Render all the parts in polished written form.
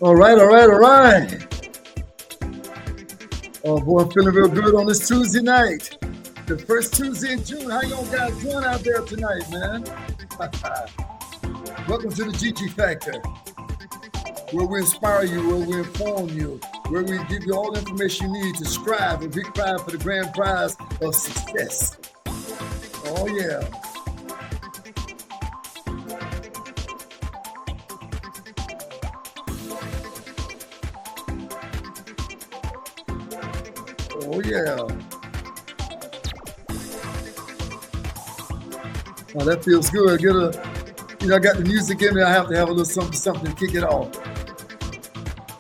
All right, all right, all right. Oh boy, I'm feeling real good on this Tuesday night. The first Tuesday in June. How y'all guys doing out there tonight, man? Welcome to the GG Factor, where we inspire you, where we inform you, where we give you all the information you need to strive and be proud for the grand prize of success. Oh yeah. Oh yeah. Oh, that feels good. I got the music in there. I have to have a little something to kick it off.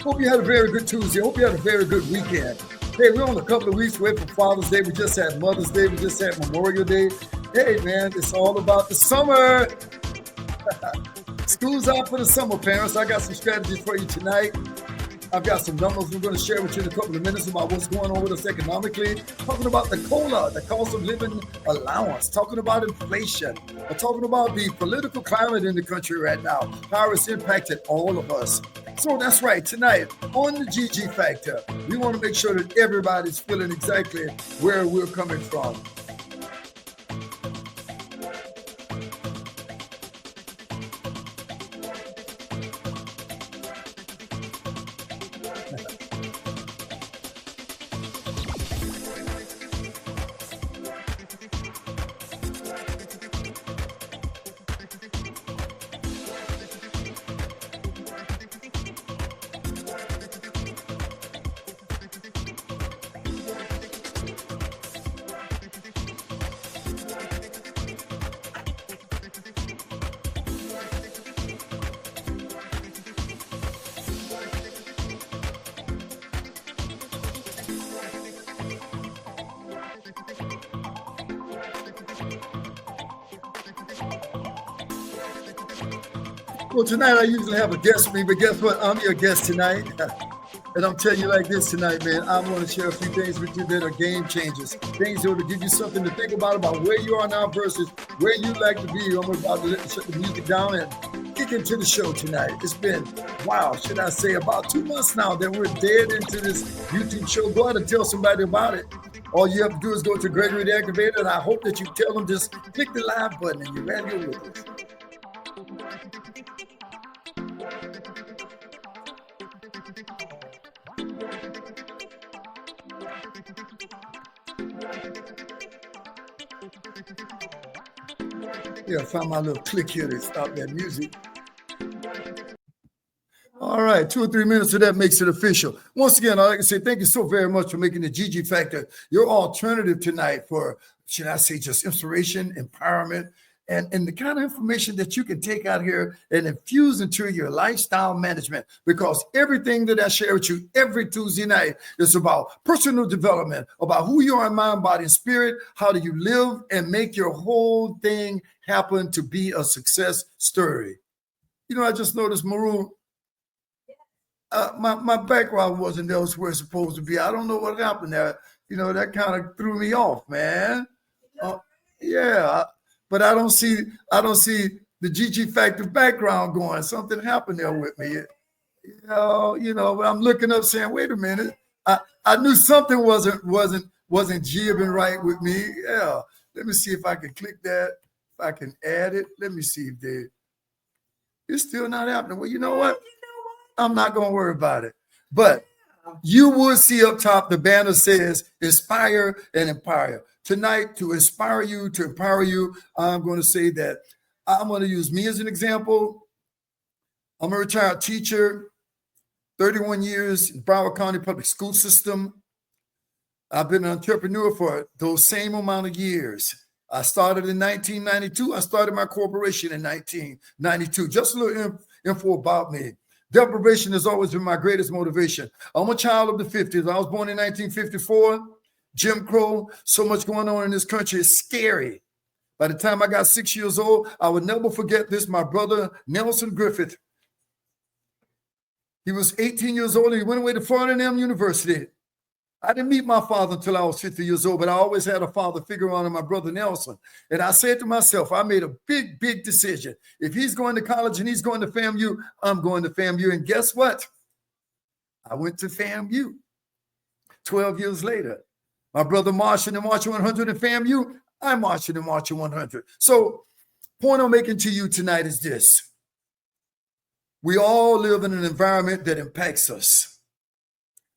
Hope you had a very good Tuesday. Hope you had a very good weekend. Hey, we're on a couple of weeks away from Father's Day. We just had Mother's Day. We just had Memorial Day. Hey, man, it's all about the summer. School's out for the summer, parents. I got some strategies for you tonight. I've got some numbers we're going to share with you in a couple of minutes about what's going on with us economically. Talking about the COLA, the cost of living allowance. Talking about inflation. We're talking about the political climate in the country right now. How it's impacted all of us. So that's right. Tonight on the GG Factor, we want to make sure that everybody's feeling exactly where we're coming from. Well, tonight I usually have a guest with me, but guess what? I'm your guest tonight. And I'm telling you like this tonight, man. I'm going to share a few things with you that are game changers. Things that will give you something to think about where you are now versus where you'd like to be. I'm about to shut the music down and kick into the show tonight. It's been, wow, should I say, about 2 months now that we're dead into this YouTube show. Go out and tell somebody about it. All you have to do is go to Gregory the Activator, and I hope that you tell them just click the live button and you're right here with us. Yeah, I found my little click here to stop that music. All right, 2 or 3 minutes of that makes it official. Once again, I'd like to say thank you so very much for making the GG Factor your alternative tonight for, should I say, just inspiration, empowerment, and the kind of information that you can take out here and infuse into your lifestyle management, because everything that I share with you every Tuesday night is about personal development, about who you are in mind, body, and spirit. How do you live and make your whole thing happen to be a success story? You know, I just noticed, Maroon, my background wasn't there where it's supposed to be. I don't know what happened there. You know, that kind of threw me off, man. Yeah. But I don't see the GG Factor background going. Something happened there with me. You know, I'm looking up saying, wait a minute. I knew something wasn't jibbing right with me. Yeah. Let me see if I can click that. If I can add it. Let me see if it's still not happening. Well, you know what? I'm not going to worry about it. But you will see up top the banner says inspire and empower. Tonight, to inspire you, to empower you, I'm going to say that I'm going to use me as an example. I'm a retired teacher, 31 years in Broward County public school system. I've been an entrepreneur for those same amount of years. I started in 1992. I started my corporation in 1992. Just a little info about me. Deprivation has always been my greatest motivation. I'm a child of the 50s. I was born in 1954. Jim Crow, so much going on in this country. It's scary. By the time I got 6 years old, I would never forget this. My brother, Nelson Griffith, he was 18 years old and he went away to Florida A&M University. I didn't meet my father until I was 50 years old, but I always had a father figure on my brother Nelson. And I said to myself, I made a big, big decision. If he's going to college and he's going to FAMU, I'm going to FAMU. And guess what? I went to FAMU. 12 years later, my brother marching in March 100 in FAMU, I'm marching in March 100. So point I'm making to you tonight is this. We all live in an environment that impacts us.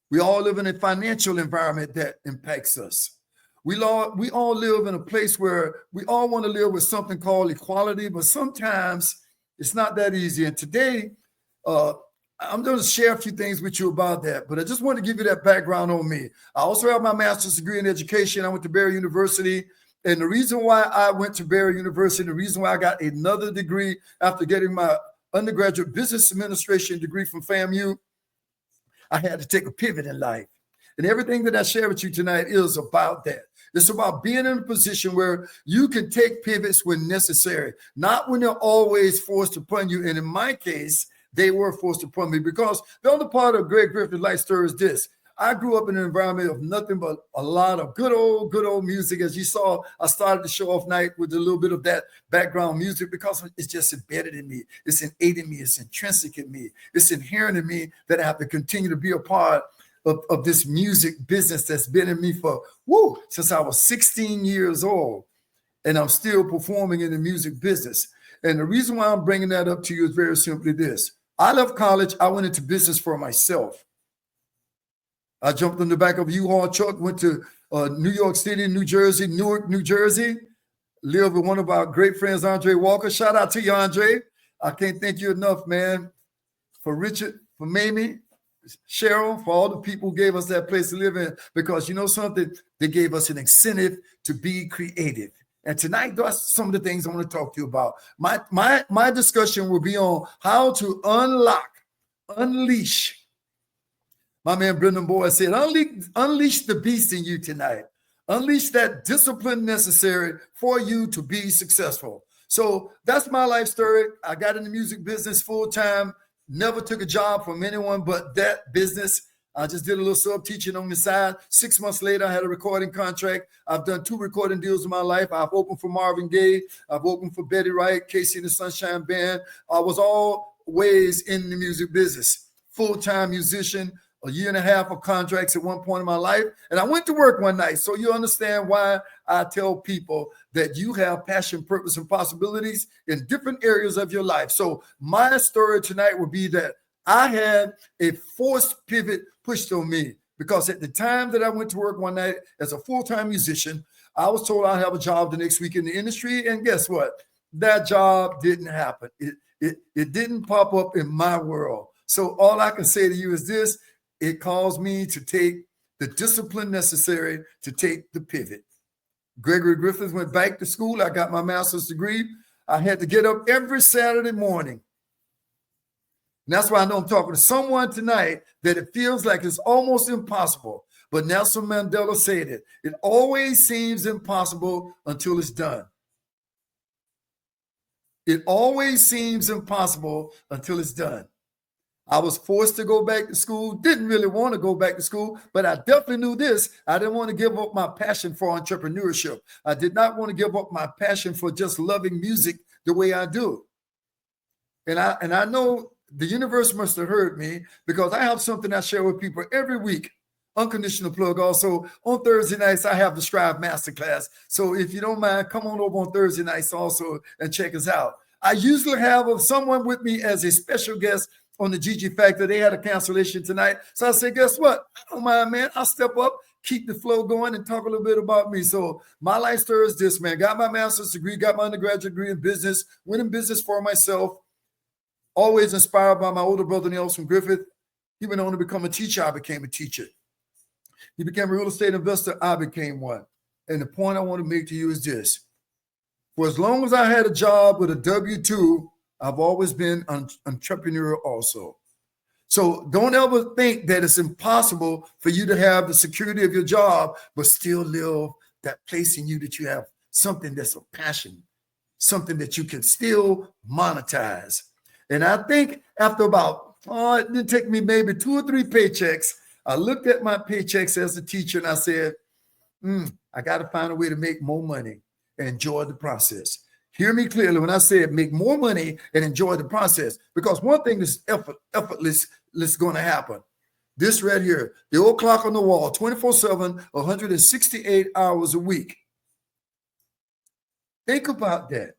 We all live in a financial environment that impacts us. We all live in a place where we all want to live with something called equality, but sometimes it's not that easy. And today, I'm going to share a few things with you about that, but I just want to give you that background on me. I also have my master's degree in education. I went to Barry University. And the reason why I went to Barry University, the reason why I got another degree after getting my undergraduate business administration degree from FAMU, I had to take a pivot in life. And everything that I share with you tonight is about that. It's about being in a position where you can take pivots when necessary, not when they're always forced upon you. And in my case, they were forced upon me, because the other part of Greg Griffith's life story is this. I grew up in an environment of nothing but a lot of good old music. As you saw, I started the show off night with a little bit of that background music because it's just embedded in me. It's innate in me. It's intrinsic in me. It's inherent in me that I have to continue to be a part of this music business that's been in me for, since I was 16 years old. And I'm still performing in the music business. And the reason why I'm bringing that up to you is very simply this. I left college. I went into business for myself. I jumped in the back of a U-Haul truck, went to New York City, New Jersey, Newark, New Jersey, lived with one of our great friends, Andre Walker. Shout out to you, Andre. I can't thank you enough, man, for Richard, for Mamie, Cheryl, for all the people who gave us that place to live in, because you know something? They gave us an incentive to be creative. And tonight, that's some of the things I want to talk to you about. My discussion will be on how to unleash. My man Brendan Boyd said, unleash the beast in you tonight. Unleash that discipline necessary for you to be successful. So that's my life story. I got in the music business full time, never took a job from anyone but that business. I just did a little sub-teaching on the side. 6 months later, I had a recording contract. I've done 2 recording deals in my life. I've opened for Marvin Gaye. I've opened for Betty Wright, Casey and the Sunshine Band. I was always in the music business, full-time musician, a year and a half of contracts at one point in my life. And I went to work one night. So you understand why I tell people that you have passion, purpose, and possibilities in different areas of your life. So my story tonight will be that I had a forced pivot pushed on me, because at the time that I went to work one night as a full-time musician, I was told I'd have a job the next week in the industry. And guess what? That job didn't happen. It didn't pop up in my world. So all I can say to you is this: it caused me to take the discipline necessary to take the pivot. Gregory Griffith went back to school. I got my master's degree. I had to get up every Saturday morning. And that's why I know I'm talking to someone tonight that it feels like it's almost impossible. But Nelson Mandela said it. It always seems impossible until it's done. It always seems impossible until it's done. I was forced to go back to school, didn't really want to go back to school, but I definitely knew this. I didn't want to give up my passion for entrepreneurship. I did not want to give up my passion for just loving music the way I do. And I know the universe must have heard me, because I have something I share with people every week. Unconditional plug. Also on Thursday nights, I have the Strive Masterclass. So if you don't mind, come on over on Thursday nights also and check us out. I usually have someone with me as a special guest on the GG Factor. They had a cancellation tonight. So I said, guess what? I don't mind, man. I'll step up, keep the flow going, and talk a little bit about me. So my life story is this, man. Got my master's degree, got my undergraduate degree in business, went in business for myself. Always inspired by my older brother, Nelson Griffith. He went on to become a teacher. I became a teacher. He became a real estate investor. I became one. And the point I want to make to you is this. For as long as I had a job with a W-2, I've always been an entrepreneur also. So don't ever think that it's impossible for you to have the security of your job, but still live that place in you that you have something that's a passion, something that you can still monetize. And I think after about, it didn't take me maybe 2 or 3 paychecks, I looked at my paychecks as a teacher and I said, I got to find a way to make more money and enjoy the process. Hear me clearly when I said make more money and enjoy the process, because one thing is effortless going to happen. This right here, the old clock on the wall, 24/7, 168 hours a week. Think about that.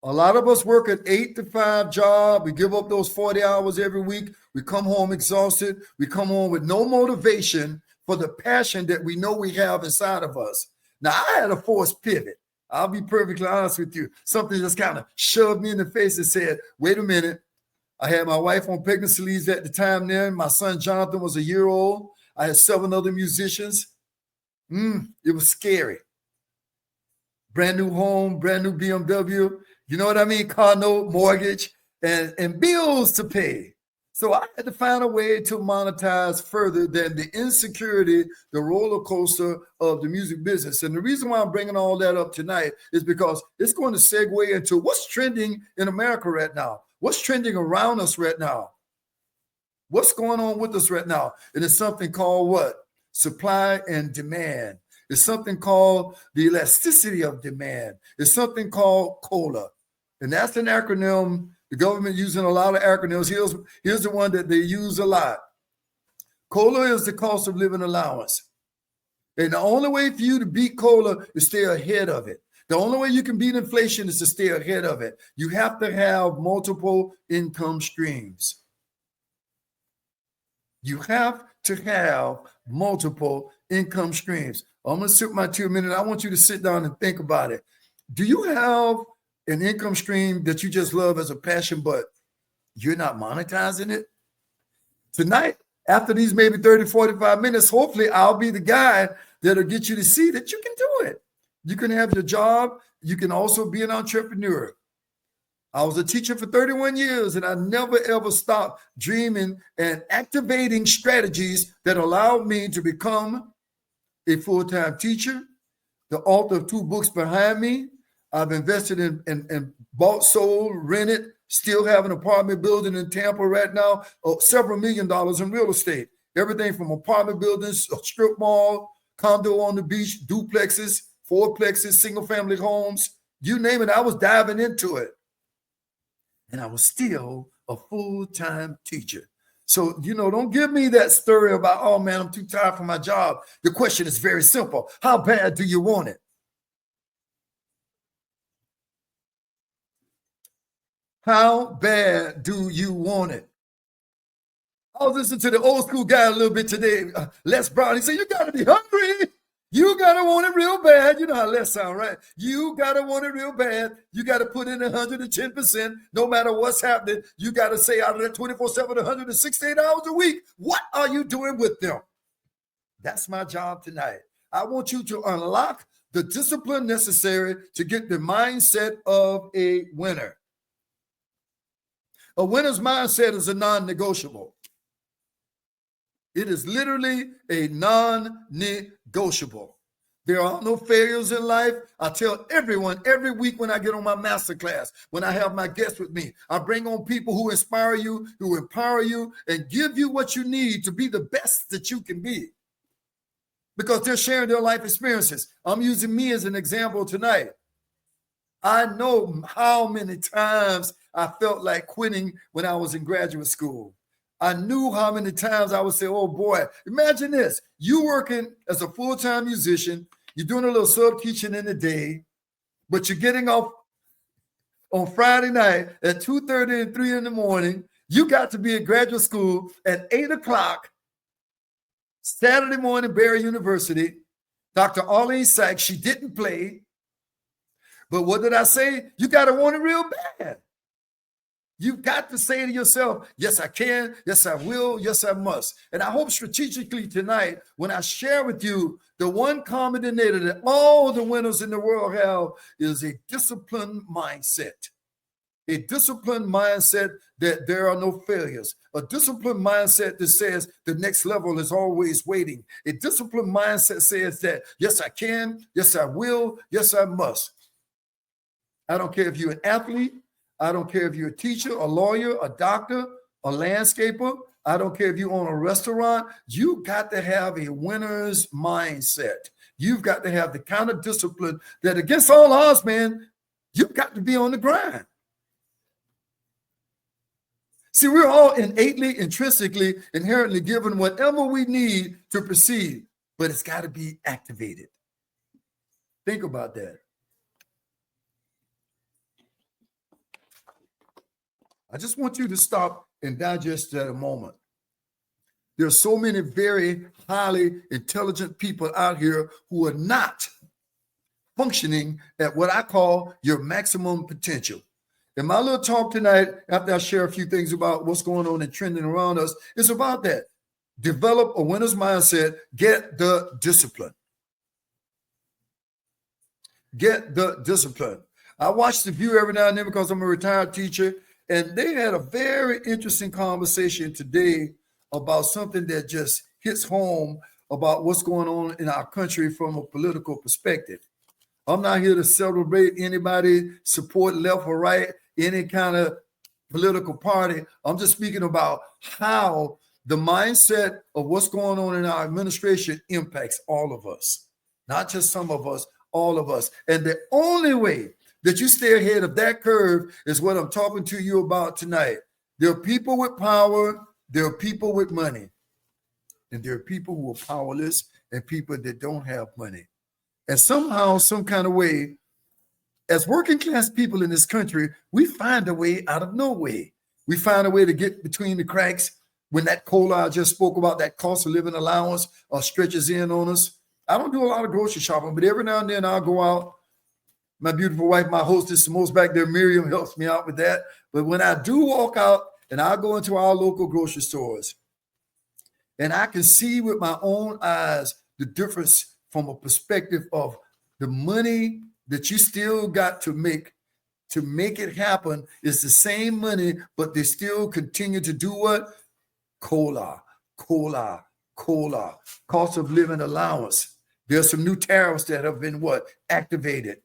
A lot of us work an 8 to 5 job. We give up those 40 hours every week. We come home exhausted. We come home with no motivation for the passion that we know we have inside of us. Now, I had a forced pivot. I'll be perfectly honest with you. Something just kind of shoved me in the face and said, wait a minute. I had my wife on pregnancy leave at the time then. My son Jonathan was a year old. I had 7 other musicians. It was scary. Brand new home, brand new BMW. You know what I mean? Car note, mortgage, and bills to pay. So I had to find a way to monetize further than the insecurity, the roller coaster of the music business. And the reason why I'm bringing all that up tonight is because it's going to segue into what's trending in America right now. What's trending around us right now? What's going on with us right now? And it's something called what? Supply and demand. It's something called the elasticity of demand. It's something called COLA. And that's an acronym. The government using a lot of acronyms. Here's the one that they use a lot. COLA is the cost of living allowance. And the only way for you to beat COLA is stay ahead of it. The only way you can beat inflation is to stay ahead of it. You have to have multiple income streams. You have to have multiple income streams. I'm going to sit my 2 minutes. I want you to sit down and think about it. Do you have an income stream that you just love as a passion, but you're not monetizing it? Tonight, after these maybe 30, 45 minutes, hopefully I'll be the guy that'll get you to see that you can do it. You can have your job. You can also be an entrepreneur. I was a teacher for 31 years, and I never, ever stopped dreaming and activating strategies that allowed me to become a full-time teacher, the author of 2 books behind me. I've invested in bought, sold, rented, still have an apartment building in Tampa right now, several $1 million in real estate. Everything from apartment buildings, a strip mall, condo on the beach, duplexes, 4plexes, single-family homes, you name it. I was diving into it. And I was still a full-time teacher. So, don't give me that story about, oh, man, I'm too tired for my job. The question is very simple. How bad do you want it? How bad do you want it? I was listening to the old school guy a little bit today, Les Brown. He said, you got to be hungry. You got to want it real bad. You know how Les sound, right? You got to want it real bad. You got to put in 110%. No matter what's happening, you got to say out of that 24/7, 168 hours a week, what are you doing with them? That's my job tonight. I want you to unlock the discipline necessary to get the mindset of a winner. A winner's mindset is a non-negotiable. It is literally a non-negotiable. There are no failures in life. I tell everyone every week when I get on my masterclass, when I have my guests with me, I bring on people who inspire you, who empower you, and give you what you need to be the best that you can be. Because they're sharing their life experiences. I'm using me as an example tonight. I know how many times I felt like quitting when I was in graduate school. I knew how many times I would say, oh boy, imagine this. You working as a full-time musician, you're doing a little sub-teaching in the day, but you're getting off on Friday night at 2:30 and 3 in the morning. You got to be at graduate school at 8 o'clock, Saturday morning, Barry University. Dr. Arlene Sykes, she didn't play. But what did I say? You got to want it real bad. You've got to say to yourself, yes, I can. Yes, I will. Yes, I must. And I hope strategically tonight, when I share with you the one common denominator that all the winners in the world have is a disciplined mindset. A disciplined mindset that there are no failures. A disciplined mindset that says the next level is always waiting. A disciplined mindset says that, yes, I can. Yes, I will. Yes, I must. I don't care if you're an athlete. I don't care if you're a teacher, a lawyer, a doctor, a landscaper. I don't care if you own a restaurant. You got to have a winner's mindset. You've got to have the kind of discipline that against all odds, man, you've got to be on the grind. See, we're all innately, intrinsically, inherently given whatever we need to proceed, but it's got to be activated. Think about that. I just want you to stop and digest that a moment. There are so many very highly intelligent people out here who are not functioning at what I call your maximum potential. And my little talk tonight, after I share a few things about what's going on and trending around us, is about that. Develop a winner's mindset. Get the discipline. Get the discipline. I watch The View every now and then because I'm a retired teacher, and they had a very interesting conversation today about something that just hits home about what's going on in our country from a political perspective. I'm not here to celebrate anybody, support left or right, any kind of political party. I'm just speaking about how the mindset of what's going on in our administration impacts all of us, not just some of us, all of us. And the only way that you stay ahead of that curve is what I'm talking to you about tonight. There are people with power, there are people with money, and there are people who are powerless and people that don't have money. And somehow, some kind of way, as working class people in this country, we find a way out of no way. We find a way to get between the cracks when that COLA I just spoke about, that cost of living allowance, stretches in on us. I don't do a lot of grocery shopping, but every now and then I'll go out. My beautiful wife, my hostess, the most back there, Miriam, helps me out with that. But when I do walk out and I go into our local grocery stores, and I can see with my own eyes the difference from a perspective of the money that you still got to make it happen is the same money, but they still continue to do what? COLA, cost of living allowance. There's some new tariffs that have been what? Activated.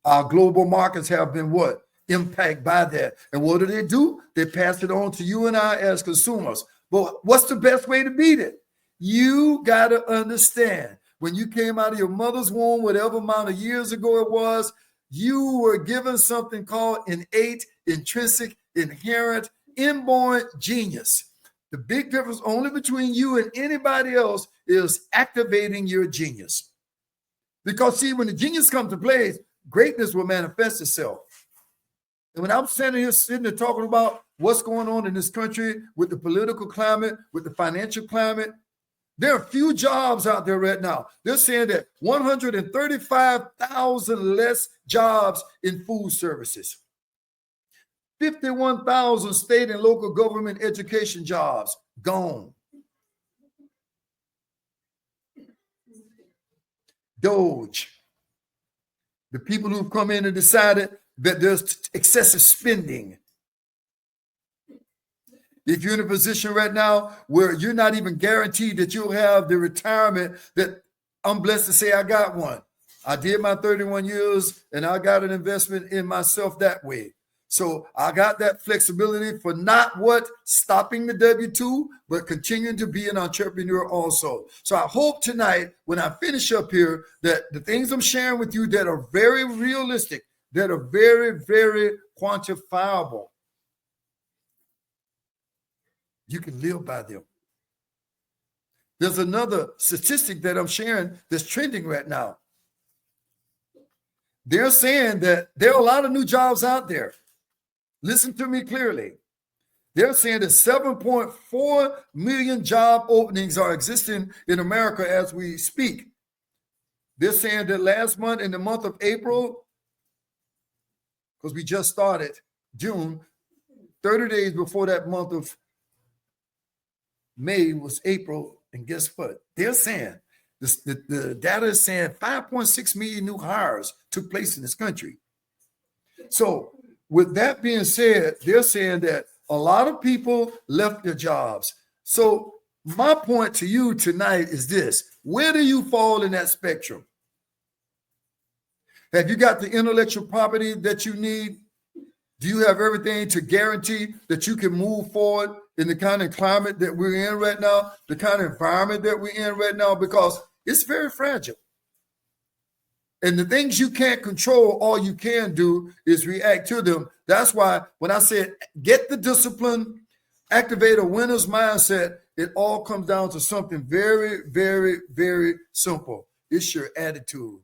Our global markets have been what? Impacted by that. And what do? They pass it on to you and I as consumers. But what's the best way to beat it? You got to understand, when you came out of your mother's womb, whatever amount of years ago it was, you were given something called innate, intrinsic, inherent, inborn genius. The big difference only between you and anybody else is activating your genius. Because see, when the genius comes to play, greatness will manifest itself. And when I'm sitting there talking about what's going on in this country with the political climate, with the financial climate, there are few jobs out there right now. They're saying that 135,000 less jobs in food services, 51,000 state and local government education jobs gone. Doge, the people who've come in and decided that there's excessive spending. If you're in a position right now where you're not even guaranteed that you'll have the retirement that I'm blessed to say I got one. I did my 31 years and I got an investment in myself that way. So I got that flexibility for not what stopping the W-2, but continuing to be an entrepreneur also. So I hope tonight when I finish up here that the things I'm sharing with you that are very realistic, that are very, very quantifiable, you can live by them. There's another statistic that I'm sharing that's trending right now. They're saying that there are a lot of new jobs out there. Listen to me clearly. They're saying that 7.4 million job openings are existing in America as we speak. They're saying that last month, in the month of April, because we just started June, 30 days before that month of May was April, and guess what? They're saying the data is saying 5.6 million new hires took place in this country. So with that being said, they're saying that a lot of people left their jobs. So my point to you tonight is this: where do you fall in that spectrum? Have you got the intellectual property that you need? Do you have everything to guarantee that you can move forward in the kind of climate that we're in right now, the kind of environment that we're in right now? Because it's very fragile. And the things you can't control, all you can do is react to them. That's why when I said get the discipline, activate a winner's mindset, it all comes down to something very, very, very simple. It's your attitude.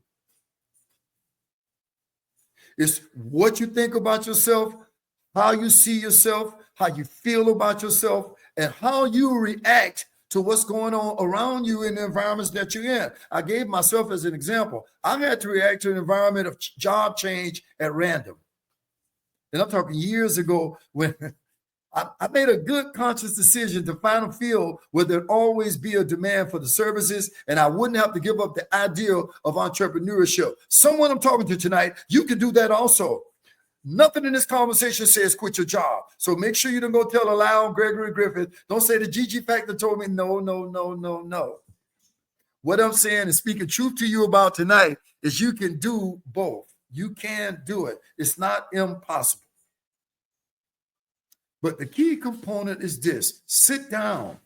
It's what you think about yourself, how you see yourself, how you feel about yourself, and how you react to what's going on around you in the environments that you're in. I gave myself as an example. I had to react to an environment of job change at random. And I'm talking years ago when I made a good conscious decision to find a field where there'd always be a demand for the services and I wouldn't have to give up the ideal of entrepreneurship. Someone I'm talking to tonight, you can do that also. Nothing in this conversation says quit your job. So make sure you don't go tell a lie on Gregory Griffith. Don't say the GG factor told me no, no, no, no, no. What I'm saying and speaking truth to you about tonight is you can do both. You can do it. It's not impossible. But the key component is this: sit down,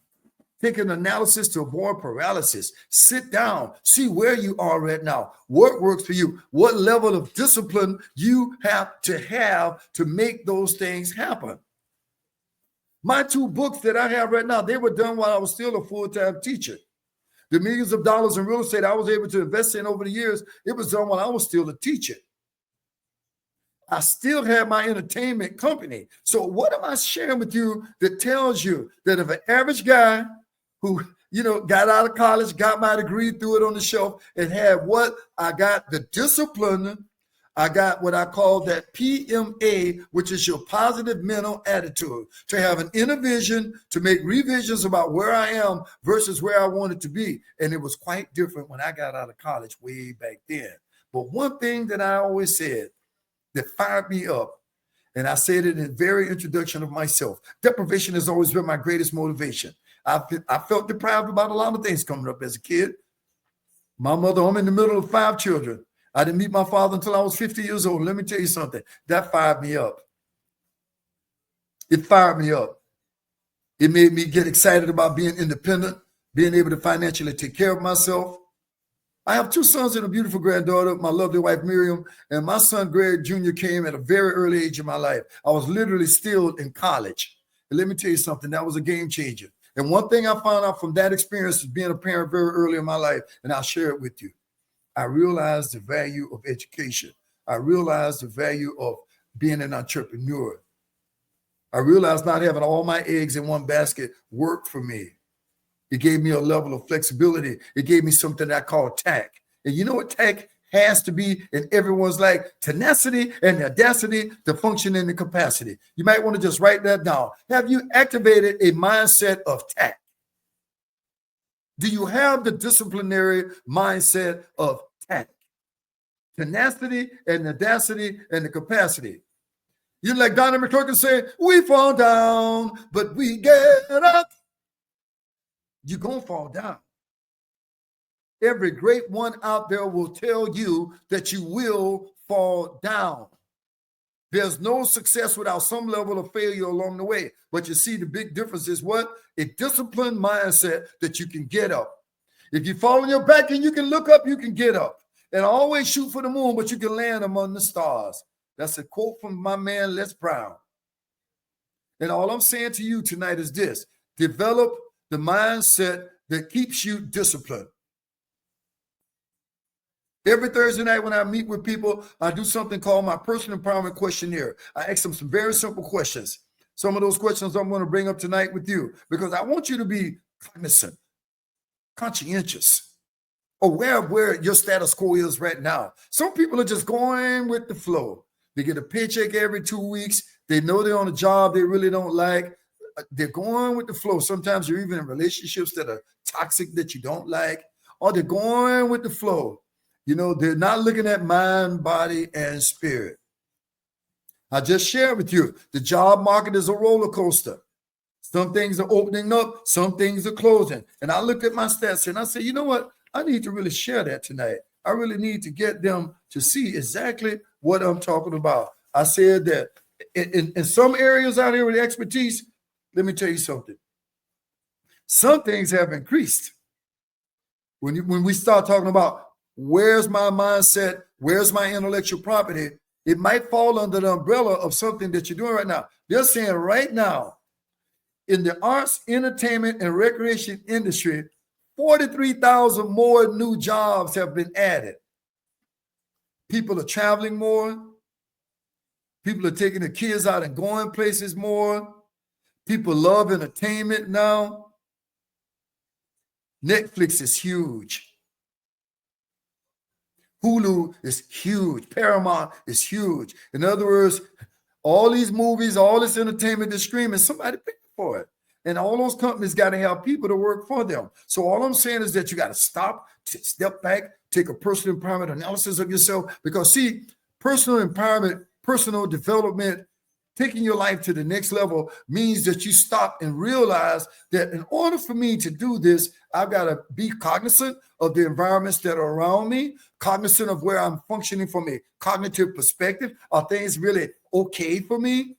take an analysis to avoid paralysis. Sit down, see where you are right now, what works for you, what level of discipline you have to make those things happen. My 2 books that I have right now, they were done while I was still a full-time teacher. The millions of dollars in real estate I was able to invest in over the years, it was done while I was still a teacher. I still have my entertainment company. So what am I sharing with you that tells you that if an average guy who, got out of college, got my degree, threw it on the shelf, and had what? I got the discipline. I got what I call that PMA, which is your positive mental attitude, to have an inner vision, to make revisions about where I am versus where I wanted to be. And it was quite different when I got out of college way back then. But one thing that I always said that fired me up, and I said it in the very introduction of myself, deprivation has always been my greatest motivation. I felt deprived about a lot of things coming up as a kid. My mother, I'm in the middle of 5 children. I didn't meet my father until I was 50 years old. Let me tell you something. That fired me up. It fired me up. It made me get excited about being independent, being able to financially take care of myself. I have 2 sons and a beautiful granddaughter, my lovely wife, Miriam, and my son, Greg Jr. came at a very early age in my life. I was literally still in college. And let me tell you something, that was a game changer. And one thing I found out from that experience is being a parent very early in my life, and I'll share it with you. I realized the value of education. I realized the value of being an entrepreneur. I realized not having all my eggs in one basket worked for me. It gave me a level of flexibility. It gave me something that I call tact. And you know what tact has to be in everyone's life? Tenacity and the audacity to function in the capacity. You might want to just write that down. Have you activated a mindset of tact? Do you have the disciplinary mindset of tact? Tenacity and audacity and the capacity. You're like Donna McClurkin saying, we fall down, but we get up. You're going to fall down. Every great one out there will tell you that you will fall down. There's no success without some level of failure along the way. But you see, the big difference is what? A disciplined mindset that you can get up. If you fall on your back and you can look up, you can get up. And always shoot for the moon, but you can land among the stars. That's a quote from my man, Les Brown. And all I'm saying to you tonight is this: develop the mindset that keeps you disciplined. Every Thursday night when I meet with people, I do something called my personal empowerment questionnaire. I ask them some very simple questions. Some of those questions I'm going to bring up tonight with you because I want you to be cognizant, conscientious, aware of where your status quo is right now. Some people are just going with the flow. They get a paycheck every 2 weeks. They know they're on a job they really don't like. They're going with the flow. Sometimes you're even in relationships that are toxic that you don't like, or they're going with the flow. You know, they're not looking at mind, body, and spirit. I just shared with you, the job market is a roller coaster. Some things are opening up, some things are closing. And I look at my stats and I say, you know what? I need to really share that tonight. I really need to get them to see exactly what I'm talking about. I said that in some areas out here with expertise, let me tell you something. Some things have increased. When we start talking about where's my mindset, where's my intellectual property, It might fall under the umbrella of something that you're doing right now. They're saying right now, in the arts, entertainment, and recreation industry, 43,000 more new jobs have been added. People are traveling more. People are taking their kids out and going places more. People love entertainment now. Netflix is huge. Hulu is huge. Paramount is huge. In other words, all these movies, all this entertainment they're streaming, somebody paid for it. And all those companies got to have people to work for them. So all I'm saying is that you got to stop, step back, take a personal empowerment analysis of yourself. Because see, personal empowerment, personal development, taking your life to the next level means that you stop and realize that in order for me to do this, I've got to be cognizant of the environments that are around me, cognizant of where I'm functioning from a cognitive perspective. Are things really okay for me?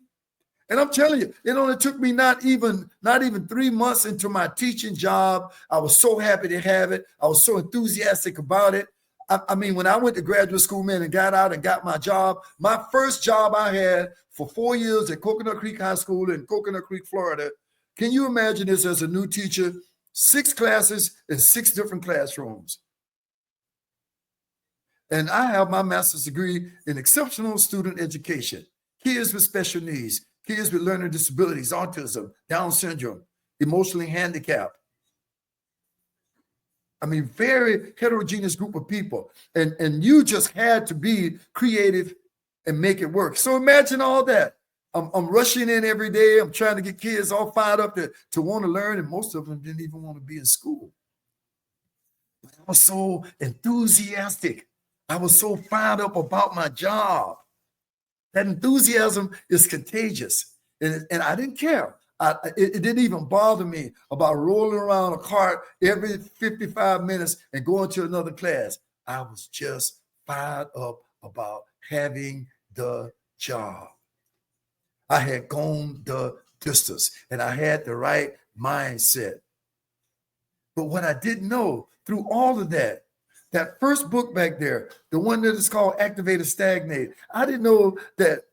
And I'm telling you, it only took me not even 3 months into my teaching job. I was so happy to have it. I was so enthusiastic about it. I mean, when I went to graduate school, man, and got out and got my job, my first job I had for 4 years at Coconut Creek High School in Coconut Creek, Florida. Can you imagine this as a new teacher? 6 classes in 6 different classrooms. And I have my master's degree in exceptional student education, kids with special needs, kids with learning disabilities, autism, Down syndrome, emotionally handicapped. I mean, very heterogeneous group of people. And you just had to be creative and make it work. So imagine all that. I'm rushing in every day. I'm trying to get kids all fired up to want to learn. And most of them didn't even want to be in school. But I was so enthusiastic. I was so fired up about my job. That enthusiasm is contagious. And I didn't care. It didn't even bother me about rolling around a cart every 55 minutes and going to another class. I was just fired up about having the job. I had gone the distance and I had the right mindset. But what I didn't know through all of that first book back there, the one that is called Activate or Stagnate, I didn't know that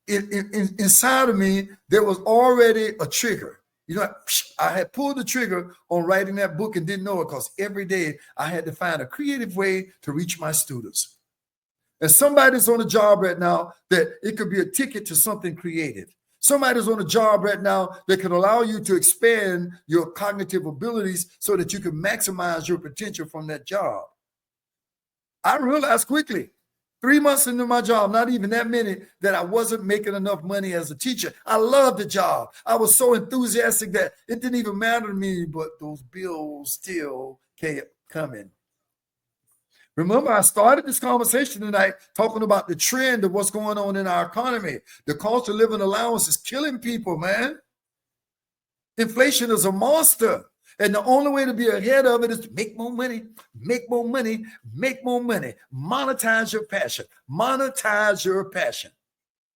inside of me, there was already a trigger. You know, I had pulled the trigger on writing that book and didn't know it because every day I had to find a creative way to reach my students. And somebody's on a job right now that it could be a ticket to something creative. Somebody's on a job right now that can allow you to expand your cognitive abilities so that you can maximize your potential from that job. I realized quickly, 3 months into my job, not even that many, that I wasn't making enough money as a teacher. I loved the job. I was so enthusiastic that it didn't even matter to me, but those bills still kept coming. Remember, I started this conversation tonight talking about the trend of what's going on in our economy. The cost of living allowance is killing people, man. Inflation is a monster. And the only way to be ahead of it is to make more money, make more money, make more money. Monetize your passion. Monetize your passion.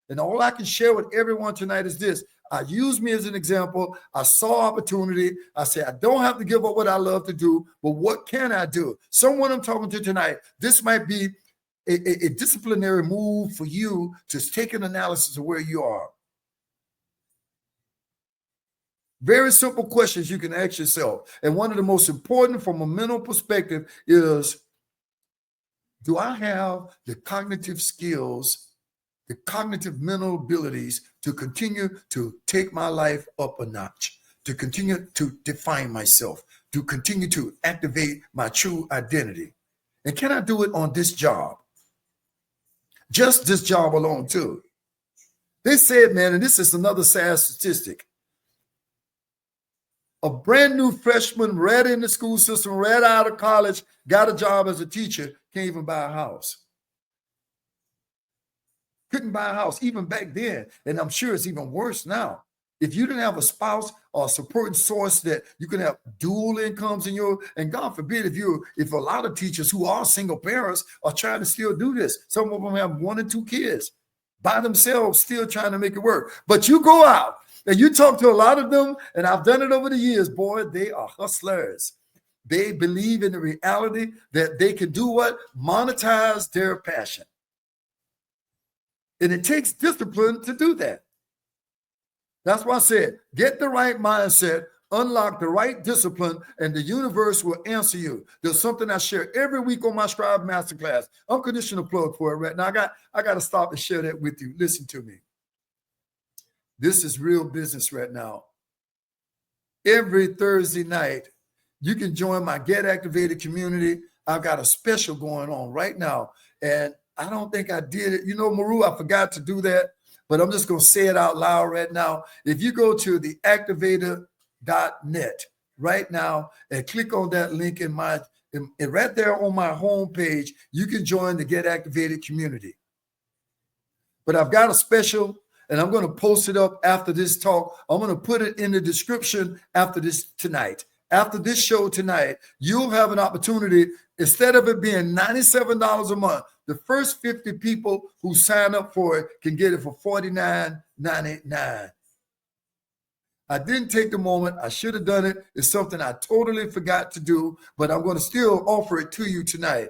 And all I can share with everyone tonight is this. I use me as an example. I saw opportunity. I said, I don't have to give up what I love to do, but what can I do? Someone I'm talking to tonight, this might be a disciplinary move for you to take an analysis of where you are. Very simple questions you can ask yourself. And one of the most important from a mental perspective is, do I have the cognitive skills, the cognitive mental abilities to continue to take my life up a notch, to continue to define myself, to continue to activate my true identity? And can I do it on this job? Just this job alone too. They said, man, and this is another sad statistic, a brand new freshman right in the school system, right out of college, got a job as a teacher, can't even buy a house. Couldn't buy a house even back then. And I'm sure it's even worse now. If you didn't have a spouse or a supporting source that you can have dual incomes in your, and God forbid if a lot of teachers who are single parents are trying to still do this. Some of them have 1 and 2 kids by themselves, still trying to make it work. But you go out and you talk to a lot of them, and I've done it over the years, boy, they are hustlers. They believe in the reality that they can do what? Monetize their passion. And it takes discipline to do that. That's why I said, get the right mindset, unlock the right discipline, and the universe will answer you. There's something I share every week on my Scribe Masterclass. Unconditional plug for it right now. I got to stop and share that with you. Listen to me. This is real business right now. Every Thursday night, you can join my Get Activated community. I've got a special going on right now. And I don't think I did it. You know, Maru, I forgot to do that, but I'm just going to say it out loud right now. If you go to theactivator.net right now and click on that link and right there on my homepage, you can join the Get Activated community. But I've got a special, and I'm going to post it up after this talk. I'm going to put it in the description after this tonight. After this show tonight, you'll have an opportunity, instead of it being $97 a month, the first 50 people who sign up for it can get it for $49.99. I didn't take the moment. I should have done it. It's something I totally forgot to do, but I'm going to still offer it to you tonight.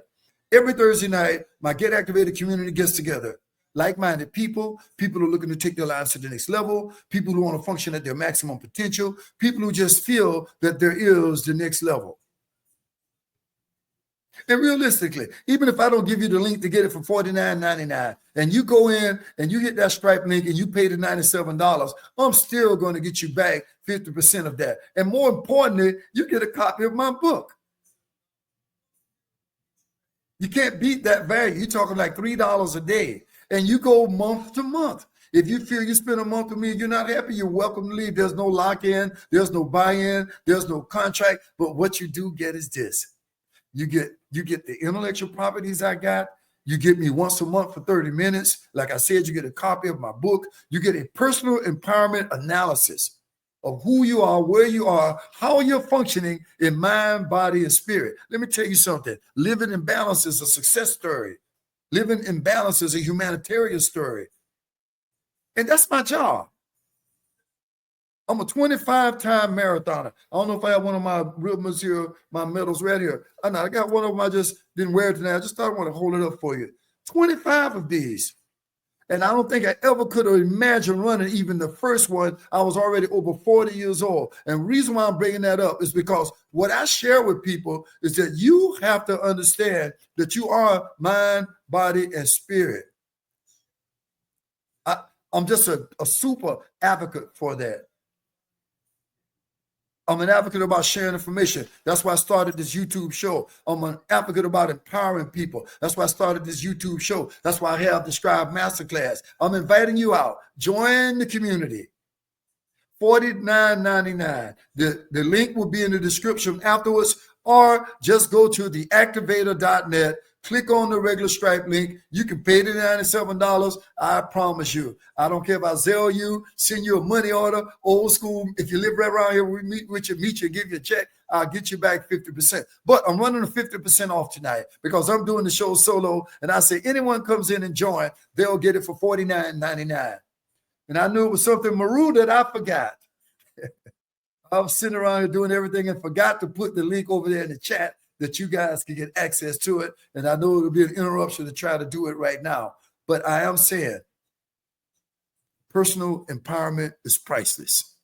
Every Thursday night, my Get Activated community gets together. Like-minded people who are looking to take their lives to the next level, people who want to function at their maximum potential, people who just feel that there is the next level. And realistically, even if I don't give you the link to get it for $49.99, and you go in and you hit that Stripe link and you pay the $97, I'm still going to get you back 50% of that. And more importantly, you get a copy of my book. You can't beat that value. You're talking like $3 a day. And you go month to month. If you feel you spend a month with me and you're not happy, you're welcome to leave. There's no lock-in. There's no buy-in. There's no contract. But what you do get is this. You get the intellectual properties I got. You get me once a month for 30 minutes. Like I said, you get a copy of my book. You get a personal empowerment analysis of who you are, where you are, how you're functioning in mind, body, and spirit. Let me tell you something. Living in balance is a success story. Living in balance is a humanitarian story. And that's my job. I'm a 25-time marathoner. I don't know if I have one of my ribbons here, my medals right here. I know I got one of them. I just didn't wear it tonight. I just thought I want to hold it up for you. 25 of these. And I don't think I ever could have imagined running even the first one. I was already over 40 years old. And the reason why I'm bringing that up is because what I share with people is that you have to understand that you are mind, body, and spirit. I'm just a super advocate for that. I'm an advocate about sharing information. That's why I started this YouTube show. I'm an advocate about empowering people. That's why I started this YouTube show. That's why I have the Scribe Masterclass. I'm inviting you out. Join the community. $49.99. The link will be in the description afterwards, or just go to theactivator.net. Click on the regular Stripe link. You can pay the $97. I promise you. I don't care if I Zelle you, send you a money order, old school. If you live right around here, we meet you, give you a check. I'll get you back 50%. But I'm running a 50% off tonight because I'm doing the show solo. And I say anyone comes in and join, they'll get it for $49.99. And I knew it was something, Maru, that I forgot. I was sitting around here doing everything and forgot to put the link over there in the chat that you guys can get access to it. And I know it'll be an interruption to try to do it right now. But I am saying personal empowerment is priceless.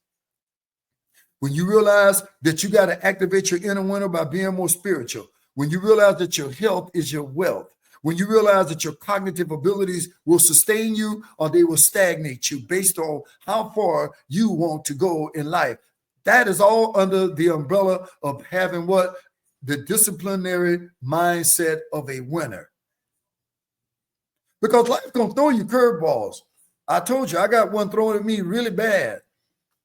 When you realize that you got to activate your inner winter by being more spiritual, when you realize that your health is your wealth, when you realize that your cognitive abilities will sustain you or they will stagnate you based on how far you want to go in life, that is all under the umbrella of having what? The disciplinary mindset of a winner. Because life's going to throw you curveballs. I told you, I got one thrown at me really bad.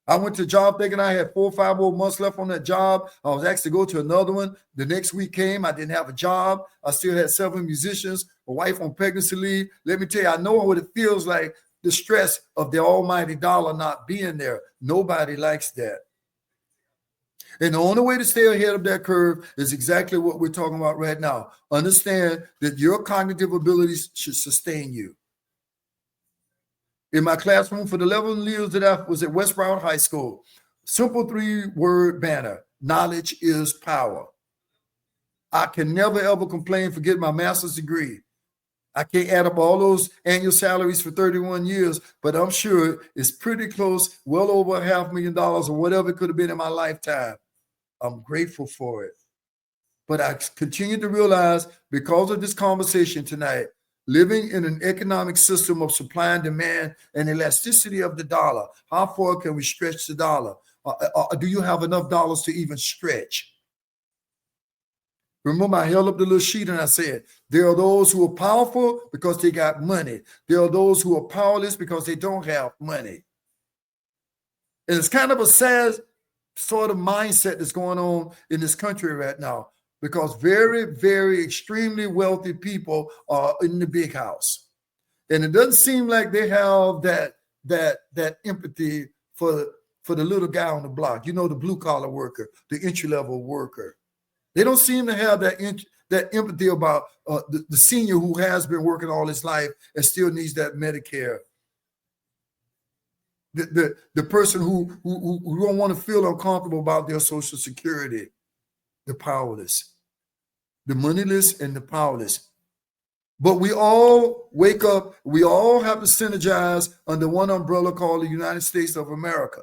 I went to a job thinking I had 4 or 5 more months left on that job. I was asked to go to another one. The next week came, I didn't have a job. I still had 7 musicians, a wife on pregnancy leave. Let me tell you, I know what it feels like, the stress of the almighty dollar not being there. Nobody likes that. And the only way to stay ahead of that curve is exactly what we're talking about right now. Understand that your cognitive abilities should sustain you. In my classroom for the 11 years that I was at West Broward High School, simple 3-word banner: knowledge is power. I can never, ever complain for getting my master's degree. I can't add up all those annual salaries for 31 years, but I'm sure it's pretty close, well over $500,000 or whatever it could have been in my lifetime. I'm grateful for it. But I continue to realize, because of this conversation tonight, living in an economic system of supply and demand and elasticity of the dollar, how far can we stretch the dollar? Do you have enough dollars to even stretch? Remember, I held up the little sheet and I said, there are those who are powerful because they got money. There are those who are powerless because they don't have money. And it's kind of a sad sort of mindset that's going on in this country right now, because very, very extremely wealthy people are in the big house. And it doesn't seem like they have that empathy for the little guy on the block, the blue collar worker, the entry level worker. They don't seem to have that empathy about the senior who has been working all his life and still needs that Medicare. The person who don't want to feel uncomfortable about their Social Security. The powerless, the moneyless, and the powerless. But we all wake up, we all have to synergize under one umbrella called the United States of America.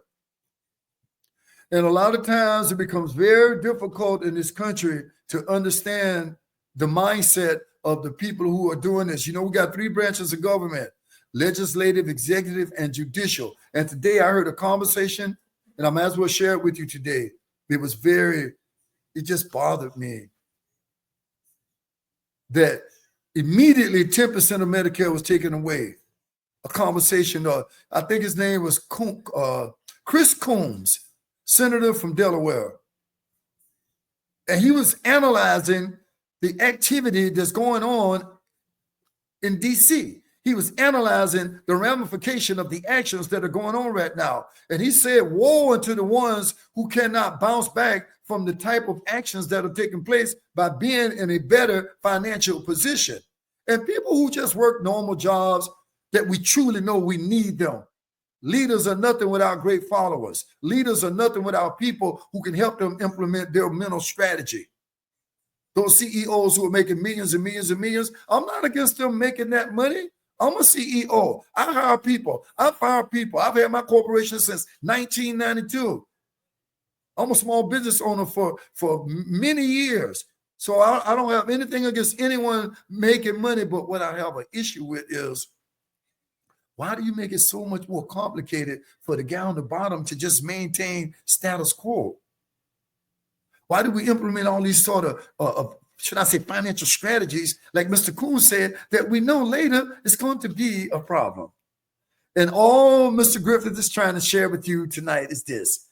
And a lot of times it becomes very difficult in this country to understand the mindset of the people who are doing this. We got 3 branches of government: legislative, executive, and judicial. And today I heard a conversation, and I might as well share it with you today. It just bothered me that immediately 10% of Medicare was taken away. A conversation, I think his name was Chris Combs, senator from Delaware. And he was analyzing the activity that's going on in DC. He was analyzing the ramification of the actions that are going on right now. And he said, woe unto the ones who cannot bounce back from the type of actions that are taking place by being in a better financial position. And people who just work normal jobs, that we truly know we need them. Leaders are nothing without great followers. Leaders are nothing without people who can help them implement their mental strategy. Those CEOs who are making millions and millions and millions, I'm not against them making that money. I'm a CEO. I hire people. I fire people. I've had my corporation since 1992. I'm a small business owner for many years. So I don't have anything against anyone making money, but what I have an issue with is, why do you make it so much more complicated for the guy on the bottom to just maintain status quo? Why do we implement all these sort of should I say, financial strategies, like Mr. Kuhn said, that we know later is going to be a problem? And all Mr. Griffith is trying to share with you tonight is this: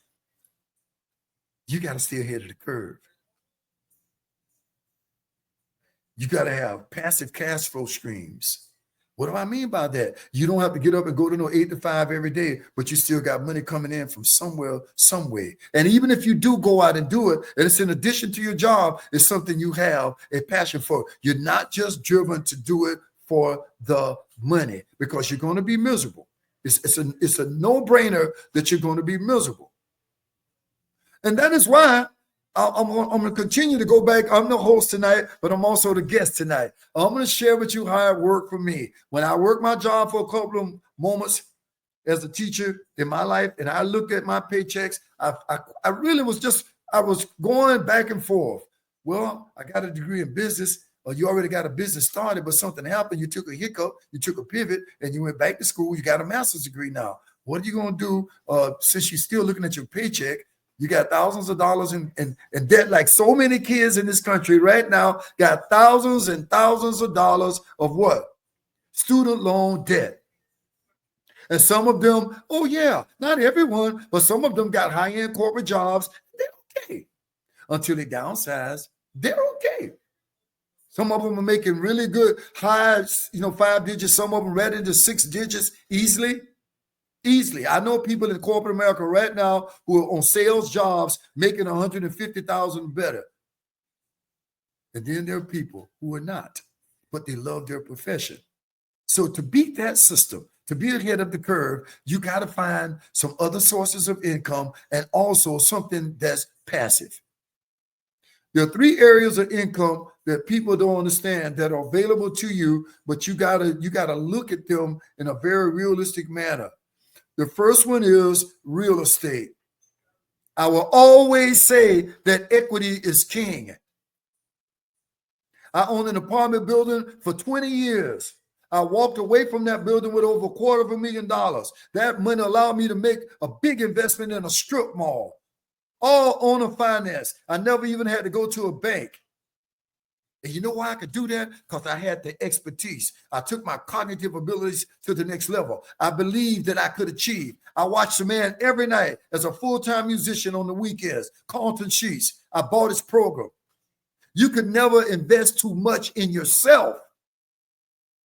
you got to stay ahead of the curve. You got to have passive cash flow streams. What do I mean by that? You don't have to get up and go to no 8 to 5 every day, but you still got money coming in from somewhere, some way. And even if you do go out and do it, and it's in addition to your job, it's something you have a passion for. You're not just driven to do it for the money, because you're going to be miserable. It's a no-brainer that you're going to be miserable. And that is why I'm going to continue to go back. I'm the host tonight, but I'm also the guest tonight. I'm going to share with you how it worked for me. When I worked my job for a couple of moments as a teacher in my life, and I looked at my paychecks, I really was I was going back and forth. Well, I got a degree in business, or you already got a business started, but something happened. You took a hiccup, you took a pivot, and you went back to school. You got a master's degree now. What are you going to do since you're still looking at your paycheck? You got thousands of dollars in debt, like so many kids in this country right now got thousands and thousands of dollars of what? Student loan debt. And some of them, oh yeah, not everyone, but some of them got high-end corporate jobs. They're okay. Until they downsize, they're okay. Some of them are making really good high, 5 digits. Some of them right into 6 digits easily. Easily. I know people in corporate America right now who are on sales jobs making $150,000 better. And then there are people who are not, but they love their profession. So to beat that system, to be ahead of the curve, you got to find some other sources of income, and also something that's passive. There are 3 areas of income that people don't understand that are available to you, but you gotta look at them in a very realistic manner. The first one is real estate. I will always say that equity is king. I owned an apartment building for 20 years. I walked away from that building with over $250,000. That money allowed me to make a big investment in a strip mall, all owner finance. I never even had to go to a bank. And you know why I could do that? Because I had the expertise. I took my cognitive abilities to the next level. I believed that I could achieve. I watched the man every night as a full-time musician on the weekends, Carlton Sheets. I bought his program. You could never invest too much in yourself.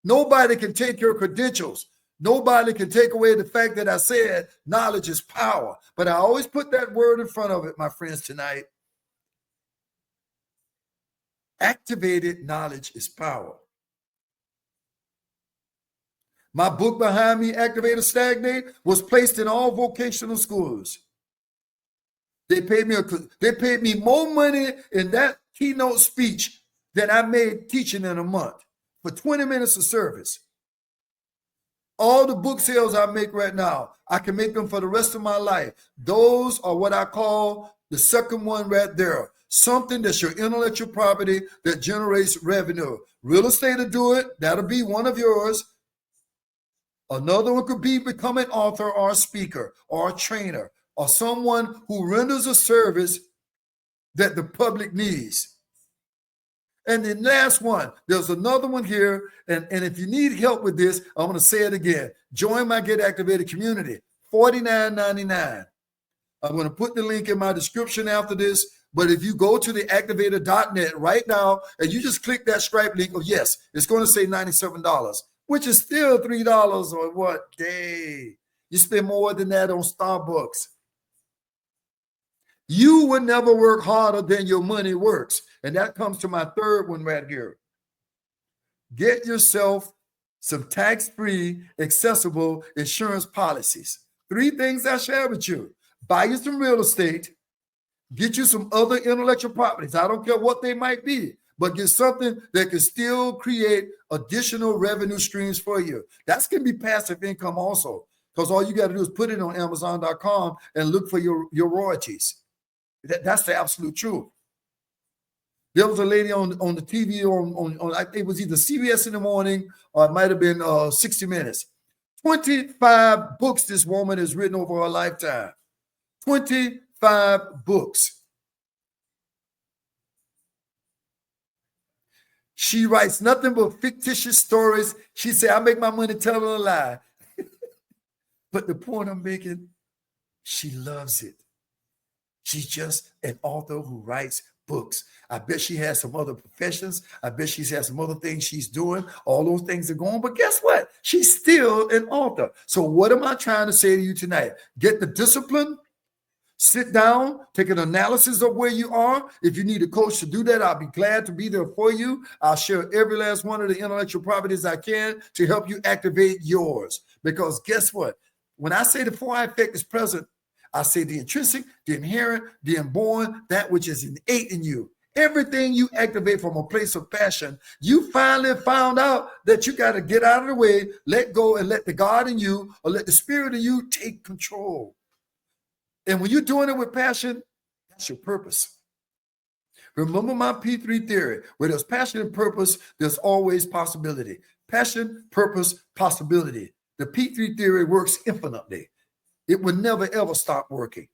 Nobody can take your credentials. Nobody can take away the fact that I said knowledge is power. But I always put that word in front of it, my friends, tonight. Activated knowledge is power. My book behind me, Activate or Stagnate, was placed in all vocational schools. They paid me more money in that keynote speech than I made teaching in a month for 20 minutes of service. All the book sales I make right now, I can make them for the rest of my life. Those are what I call the second one right there. Something that's your intellectual property that generates revenue. Real estate will do it. That'll be one of yours. Another one could be become an author or a speaker or a trainer or someone who renders a service that the public needs. And the last one, there's another one here. And if you need help with this, I'm going to say it again. Join my Get Activated community, $49.99. I'm going to put the link in my description after this. But if you go to the activator.net right now and you just click that Stripe link, oh yes, it's going to say $97, which is still $3 or what day. You spend more than that on Starbucks. You will never work harder than your money works. And that comes to my third one right here. Get yourself some tax-free, accessible insurance policies. 3 things I share with you. Buy you some real estate. Get you some other intellectual properties. I don't care what they might be, but get something that can still create additional revenue streams for you. That's going to be passive income also, because all you got to do is put it on Amazon.com and look for your royalties. That's the absolute truth. There was a lady on the TV on I think it was either CBS in the morning or it might have been 60 Minutes. 25 books this woman has written over her lifetime. 25 books. She writes nothing but fictitious stories. She said, I make my money telling a lie. But the point I'm making, she loves it. She's just an author who writes books. I bet she has some other professions. I bet she has some other things she's doing. All those things are going. But guess what? She's still an author. So what am I trying to say to you tonight? Get the discipline. Sit down, take an analysis of where you are. If you need a coach to do that, I'll be glad to be there for you. I'll share every last one of the intellectual properties I can to help you activate yours. Because guess what? When I say the 4I effect is present, I say the intrinsic, the inherent, the inborn, that which is innate in you. Everything you activate from a place of passion, you finally found out that you got to get out of the way, let go, and let the God in you or let the spirit in you take control. And when you're doing it with passion, that's your purpose. Remember my P3 theory. Where there's passion and purpose, there's always possibility. Passion, purpose, possibility. The P3 theory works infinitely. It would never, ever stop working.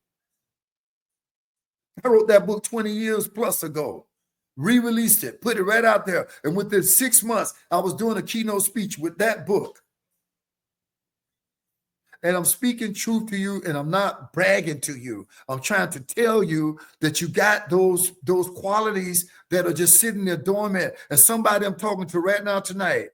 I wrote that book 20 years plus ago, re-released it, put it right out there. And within 6 months, I was doing a keynote speech with that book. And I'm speaking truth to you, and I'm not bragging to you. I'm trying to tell you that you got those qualities that are just sitting there dormant. And somebody I'm talking to right now tonight,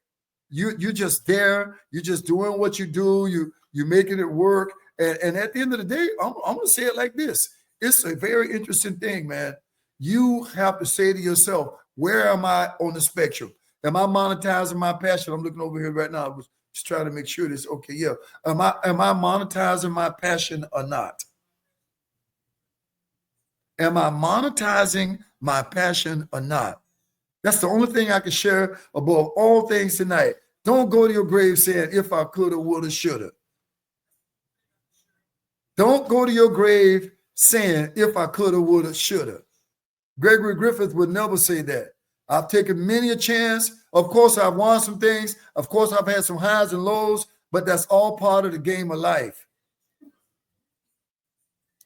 you're just there. You're just doing what you do. You're making it work. And at the end of the day, I'm going to say it like this. It's a very interesting thing, man. You have to say to yourself, where am I on the spectrum? Am I monetizing my passion? I'm looking over here right now. Just trying to make sure this okay. Yeah. Am I monetizing my passion or not? Am I monetizing my passion or not? That's the only thing I can share above all things tonight. Don't go to your grave saying, if I coulda, woulda, shoulda. Don't go to your grave saying, if I coulda, woulda, shoulda. Gregory Griffith would never say that. I've taken many a chance. Of course, I've won some things. Of course, I've had some highs and lows, but that's all part of the game of life.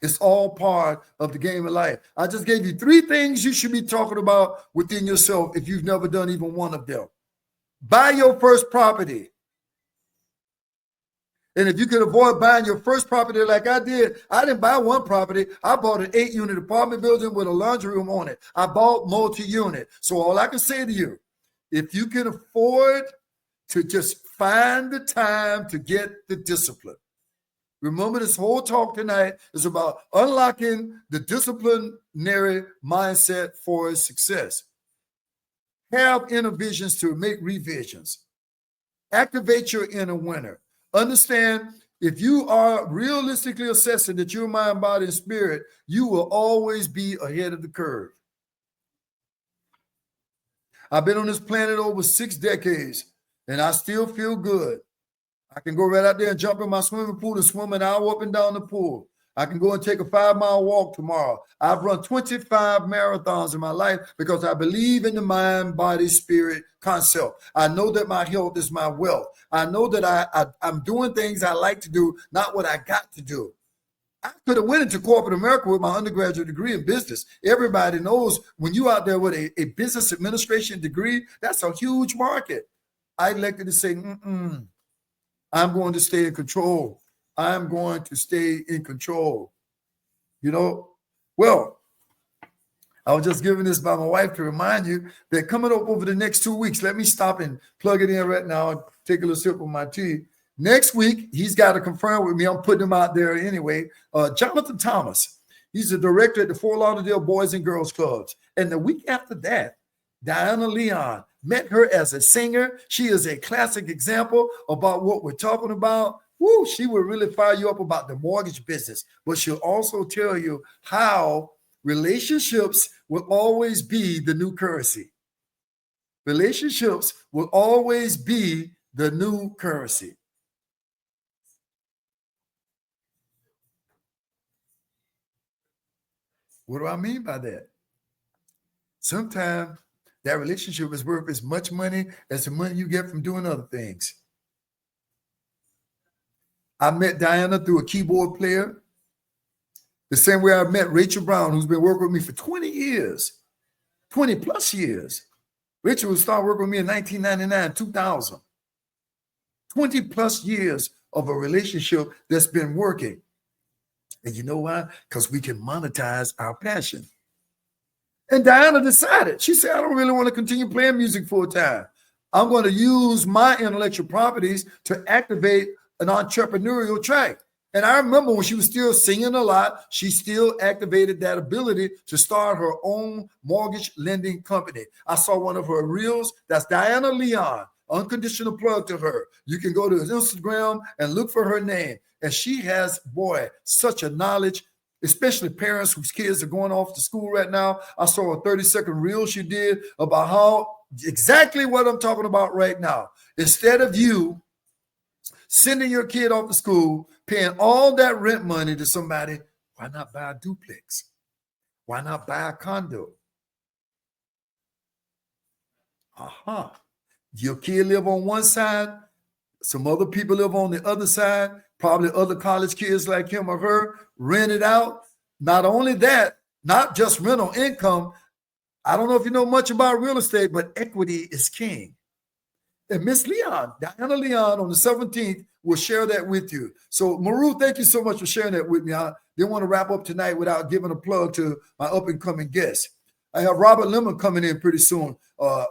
It's all part of the game of life. I just gave you 3 things you should be talking about within yourself if you've never done even one of them. Buy your first property. And if you can avoid buying your first property like I did, I didn't buy one property. I bought an 8-unit apartment building with a laundry room on it. I bought multi-unit. So all I can say to you, if you can afford to just find the time to get the discipline. Remember, this whole talk tonight is about unlocking the disciplinary mindset for success. Have inner visions to make revisions. Activate your inner winner. Understand, if you are realistically assessing that you're mind, body, and spirit, you will always be ahead of the curve. I've been on this planet over 6 decades, and I still feel good. I can go right out there and jump in my swimming pool and swim an hour up and down the pool. I can go and take a 5-mile walk tomorrow. I've run 25 marathons in my life because I believe in the mind, body, spirit concept. I know that my health is my wealth. I know that I'm doing things I like to do, not what I got to do. I could have went into corporate America with my undergraduate degree in business. Everybody knows when you out there with a business administration degree, that's a huge market. I elected to say, I'm going to stay in control. I'm going to stay in control. You know, well, I was just giving this by my wife to remind you that coming up over the next 2 weeks, let me stop and plug it in right now. Take a little sip of my tea. Next week, he's got to confirm with me. I'm putting him out there anyway. Jonathan Thomas. He's the director at the Fort Lauderdale Boys and Girls Clubs. And the week after that, Diana Leon. Met her as a singer. She is a classic example about what we're talking about. Woo, she will really fire you up about the mortgage business, but she'll also tell you how relationships will always be the new currency. Relationships will always be the new currency. What do I mean by that? Sometimes that relationship is worth as much money as the money you get from doing other things. I met Diana through a keyboard player, the same way I met Rachel Brown, who's been working with me for 20 years, 20 plus years. Rachel would start working with me in 1999, 2000. 20 plus years of a relationship that's been working. And you know why? Because we can monetize our passion. And Diana decided, she said, I don't really want to continue playing music full time. I'm going to use my intellectual properties to activate an entrepreneurial track. And I remember when she was still singing a lot, she still activated that ability to start her own mortgage lending company. I saw one of her reels. That's Diana Leon. Unconditional plug to her. You can go to his Instagram and look for her name. And she has, boy, such a knowledge, especially parents whose kids are going off to school right now. I saw a 30-second reel she did about how exactly what I'm talking about right now. Instead of you sending your kid off to school, paying all that rent money to somebody, why not buy a duplex? Why not buy a condo? Your kid live on one side, some other people live on the other side, probably other college kids like him or her, rent it out. Not only that, not just rental income. I don't know if you know much about real estate, but equity is king. And Miss Leon, Diana Leon, on the 17th, will share that with you. So, Maru, thank you so much for sharing that with me. I didn't want to wrap up tonight without giving a plug to my up-and-coming guests. I have Robert Lemon coming in pretty soon.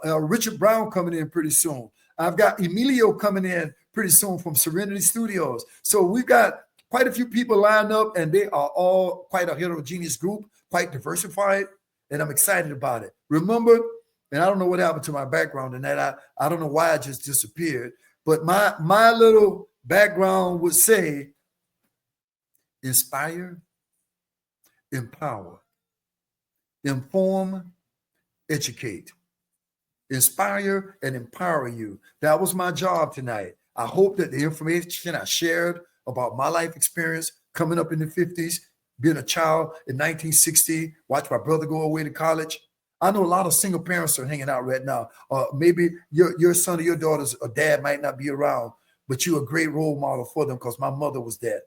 Richard Brown coming in pretty soon. I've got Emilio coming in pretty soon from Serenity Studios. So we've got quite a few people lined up, and they are all quite a heterogeneous group, quite diversified, and I'm excited about it. Remember, and I don't know what happened to my background in that. I don't know why I just disappeared, but my little background would say inspire, empower, inform, educate. inspire and empower you. That was my job tonight. I hope that the information I shared about my life experience coming up in the 50s, being a child in 1960, watch my brother go away to college. I know a lot of single parents are hanging out right now. Maybe your son or your daughter's or dad might not be around, but you're a great role model for them because my mother was that.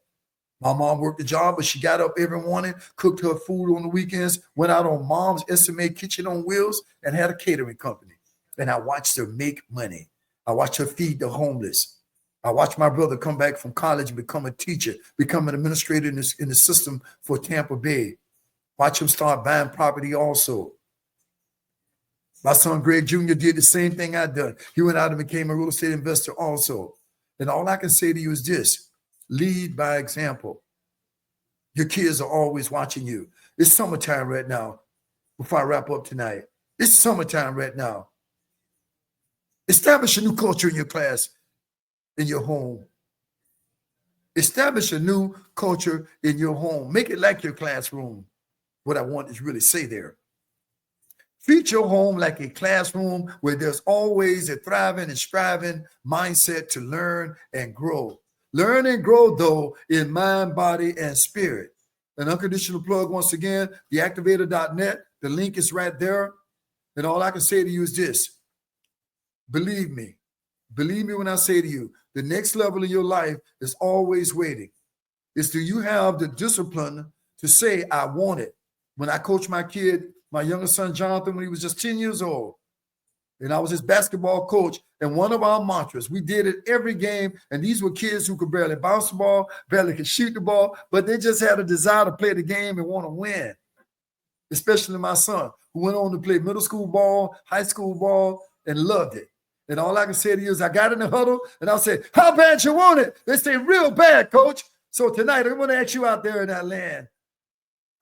My mom worked a job, but she got up every morning, cooked her food on the weekends, went out on mom's SMA Kitchen on Wheels, and had a catering company. And I watched her make money. I watched her feed the homeless. I watched my brother come back from college and become a teacher, become an administrator in the system for Tampa Bay. Watch him start buying property also. My son Greg Jr. did the same thing I done. He went out and became a real estate investor also. And all I can say to you is this: lead by example. Your kids are always watching you. It's summertime right now. Before I wrap up tonight, it's summertime right now. Establish a new culture in your class, in your home. Establish a new culture in your home. Make it like your classroom. What I want is really say there. Treat your home like a classroom where there's always a thriving and striving mindset to learn and grow. Learn and grow, though, in mind, body, and spirit. An unconditional plug once again, theactivator.net. The link is right there. And all I can say to you is this: believe me when I say to you, the next level in your life is always waiting. It's do you have the discipline to say, I want it? When I coached my kid, my youngest son, Jonathan, when he was just 10 years old, and I was his basketball coach, and one of our mantras, we did it every game, and these were kids who could barely bounce the ball, barely could shoot the ball, but they just had a desire to play the game and want to win, especially my son, who went on to play middle school ball, high school ball, and loved it. And all I can say to you is I got in the huddle, and I'll say, how bad you want it? They say, real bad, coach. So tonight, I'm going to ask you out there in that land,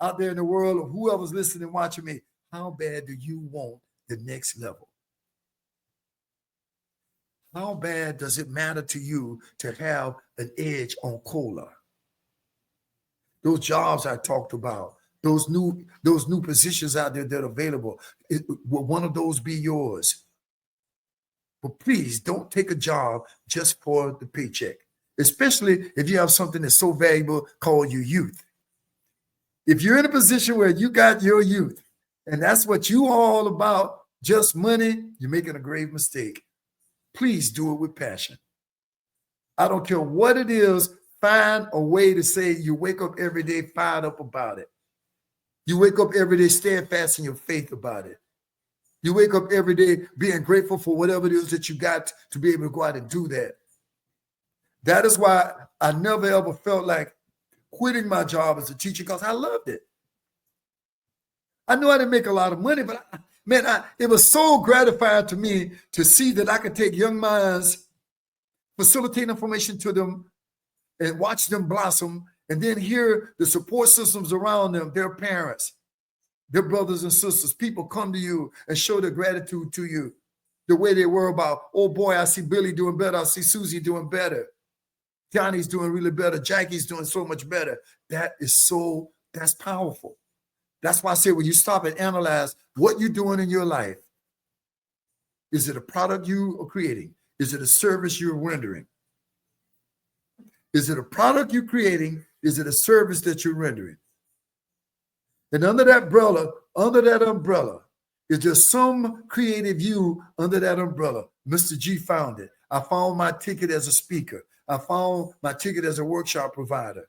out there in the world, or whoever's listening and watching me, how bad do you want the next level? How bad does it matter to you to have an edge on cola? Those jobs I talked about, those new positions out there that are available, will one of those be yours? But please don't take a job just for the paycheck, especially if you have something that's so valuable called your youth. If you're in a position where you got your youth and that's what you all about, just money, you're making a grave mistake. Please do it with passion. I don't care what it is, find a way to say you wake up every day fired up about it. You wake up every day steadfast in your faith about it. You wake up every day being grateful for whatever it is that you got to be able to go out and do that. That is why I never ever felt like quitting my job as a teacher, because I loved it. I knew I didn't make a lot of money, but it was so gratifying to me to see that I could take young minds, facilitate information to them, and watch them blossom, and then hear the support systems around them, their parents, their brothers and sisters, people come to you and show their gratitude to you the way they were about, oh boy, I see Billy doing better. I see Susie doing better. Johnny's doing really better. Jackie's doing so much better. That's powerful. That's why I say when you stop and analyze what you're doing in your life, is it a product you are creating? Is it a service you're rendering? Is it a product you're creating? Is it a service that you're rendering? And under that umbrella, is there some creative you under that umbrella? Mr. G found it. I found my ticket as a speaker. I found my ticket as a workshop provider.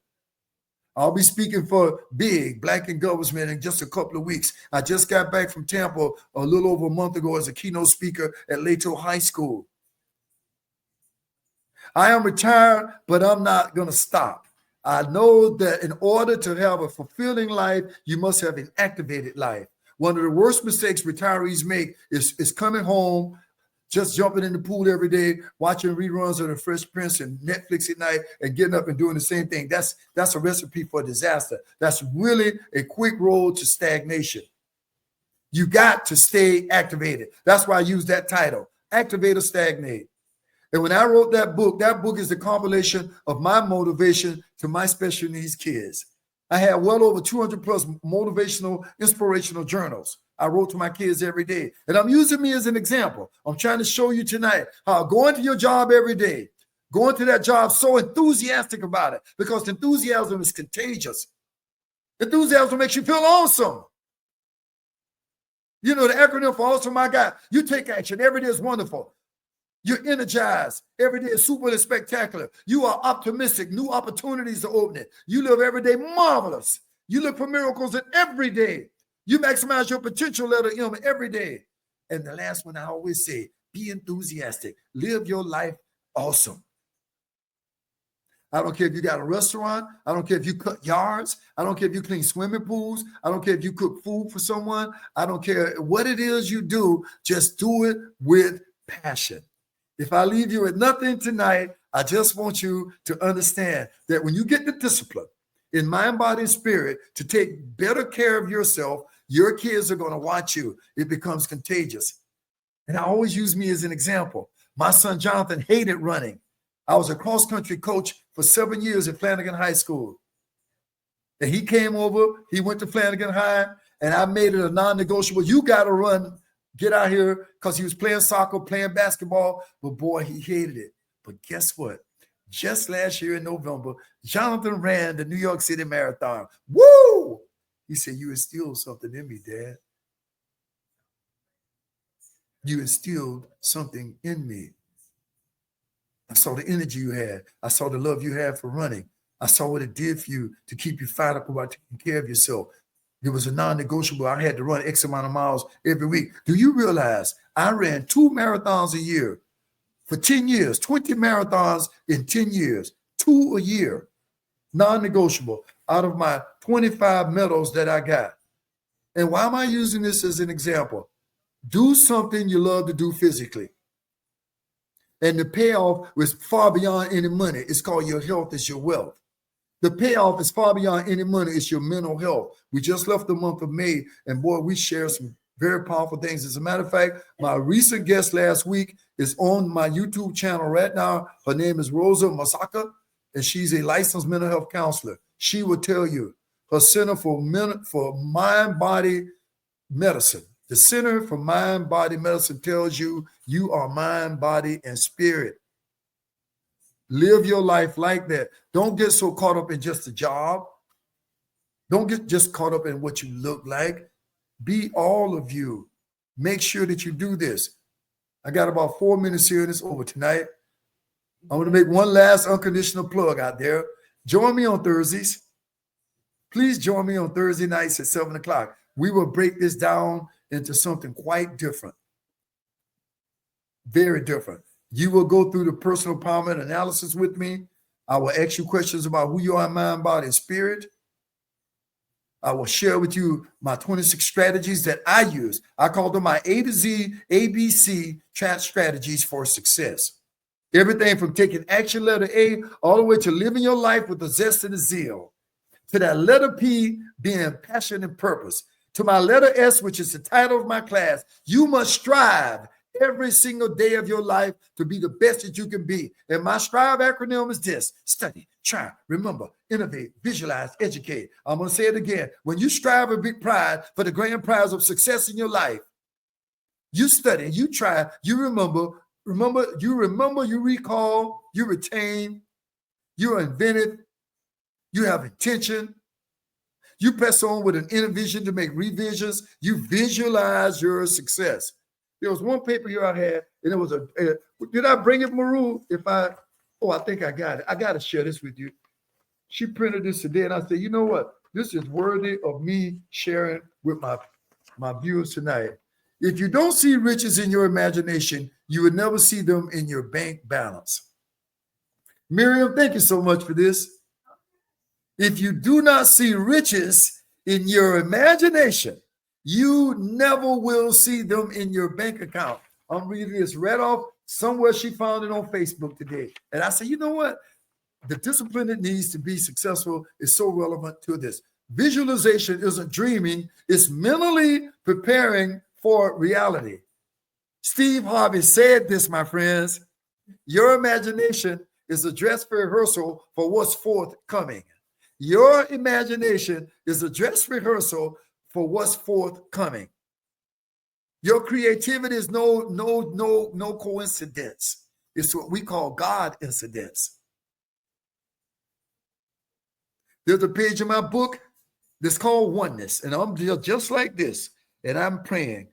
I'll be speaking for Big Black in Government in just a couple of weeks. I just got back from Tampa a little over a month ago as a keynote speaker at Lato High School. I am retired, but I'm not going to stop. I know that in order to have a fulfilling life, you must have an activated life. One of the worst mistakes retirees make is coming home, just jumping in the pool every day, watching reruns of The Fresh Prince and Netflix at night, and getting up and doing the same thing. That's a recipe for disaster. That's really a quick road to stagnation. You got to stay activated. That's why I use that title, Activate or Stagnate. And when I wrote that book is the compilation of my motivation to my special needs kids. I had well over 200 plus motivational, inspirational journals I wrote to my kids every day. And I'm using me as an example. I'm trying to show you tonight how going to your job every day, going to that job so enthusiastic about it, because enthusiasm is contagious. Enthusiasm makes you feel awesome. You know, the acronym for awesome, my guy, you take action. Every day is wonderful. You're energized. Every day is super spectacular. You are optimistic. New opportunities are opening. You live every day marvelous. You look for miracles in every day. You maximize your potential, letter M, every day. And the last one I always say, be enthusiastic. Live your life awesome. I don't care if you got a restaurant. I don't care if you cut yards. I don't care if you clean swimming pools. I don't care if you cook food for someone. I don't care what it is you do. Just do it with passion. If I leave you with nothing tonight, I just want you to understand that when you get the discipline in mind, body, and spirit to take better care of yourself, your kids are going to watch you. It becomes contagious. And I always use me as an example. My son Jonathan hated running. I was a cross-country coach for 7 years at Flanagan High School. And he came over, he went to Flanagan High, and I made it a non-negotiable. You got to run, get out here, because he was playing soccer, playing basketball, but boy, he hated it. But guess what? Just last year in November, Jonathan ran the New York City Marathon. Woo! He said, you instilled something in me, Dad. You instilled something in me. I saw the energy you had. I saw the love you had for running. I saw what it did for you to keep you fired up about taking care of yourself. It was a non-negotiable. I had to run X amount of miles every week. Do you realize I ran 2 marathons a year for 10 years, 20 marathons in 10 years, 2 a year, non-negotiable out of my 25 medals that I got. And why am I using this as an example? Do something you love to do physically. And the payoff was far beyond any money. It's called your health is your wealth. The payoff is far beyond any money. It's your mental health. We just left the month of May, and boy, we share some very powerful things. As a matter of fact, my recent guest last week is on my YouTube channel right now. Her name is Rosa Masaka, and she's a licensed mental health counselor. She will tell you her Center for Mind-Body Medicine. The Center for Mind-Body Medicine tells you you are mind, body, and spirit. Live your life like that. Don't get so caught up in just a job. Don't get just caught up in what you look like. Be all of you. Make sure that you do this. I got about 4 minutes here and it's over tonight. I want to make one last unconditional plug out there. Join me on Thursdays. Please join me on Thursday nights at 7 o'clock. We will break this down into something quite different. Very different. You will go through the personal empowerment analysis with me. I will ask you questions about who you are in mind, body, and spirit. I will share with you my 26 strategies that I use. I call them my A to Z, ABC strategies for success. Everything from taking action, letter A, all the way to living your life with a zest and a zeal. To that letter P, being passion and purpose. To my letter S, which is the title of my class, you must strive every single day of your life to be the best that you can be. And my STRIVE acronym is this: study, try, remember, innovate, visualize, educate. I'm going to say it again. When you strive with big pride for the grand prize of success in your life, you study, you try, you remember, you recall, you retain, you're inventive, you have intention, you press on with an inner vision to make revisions, you visualize your success. There was one paper here I had, and it was did I bring it, Maru? I think I got it. I got to share this with you. She printed this today, and I said, you know what? This is worthy of me sharing with my viewers tonight. If you don't see riches in your imagination, you would never see them in your bank balance. Miriam, thank you so much for this. If you do not see riches in your imagination, you never will see them in your bank account. I'm reading this right off somewhere. She found it on Facebook today. And I said, you know what? The discipline that needs to be successful is so relevant to this. Visualization isn't dreaming. It's mentally preparing for reality. Steve Harvey said this, my friends. Your imagination is a dress rehearsal for what's forthcoming. Your imagination is a dress rehearsal for what's forthcoming. Your creativity is no coincidence. It's what we call God incidents. There's a page in my book that's called Oneness, and I'm just like this, and I'm praying.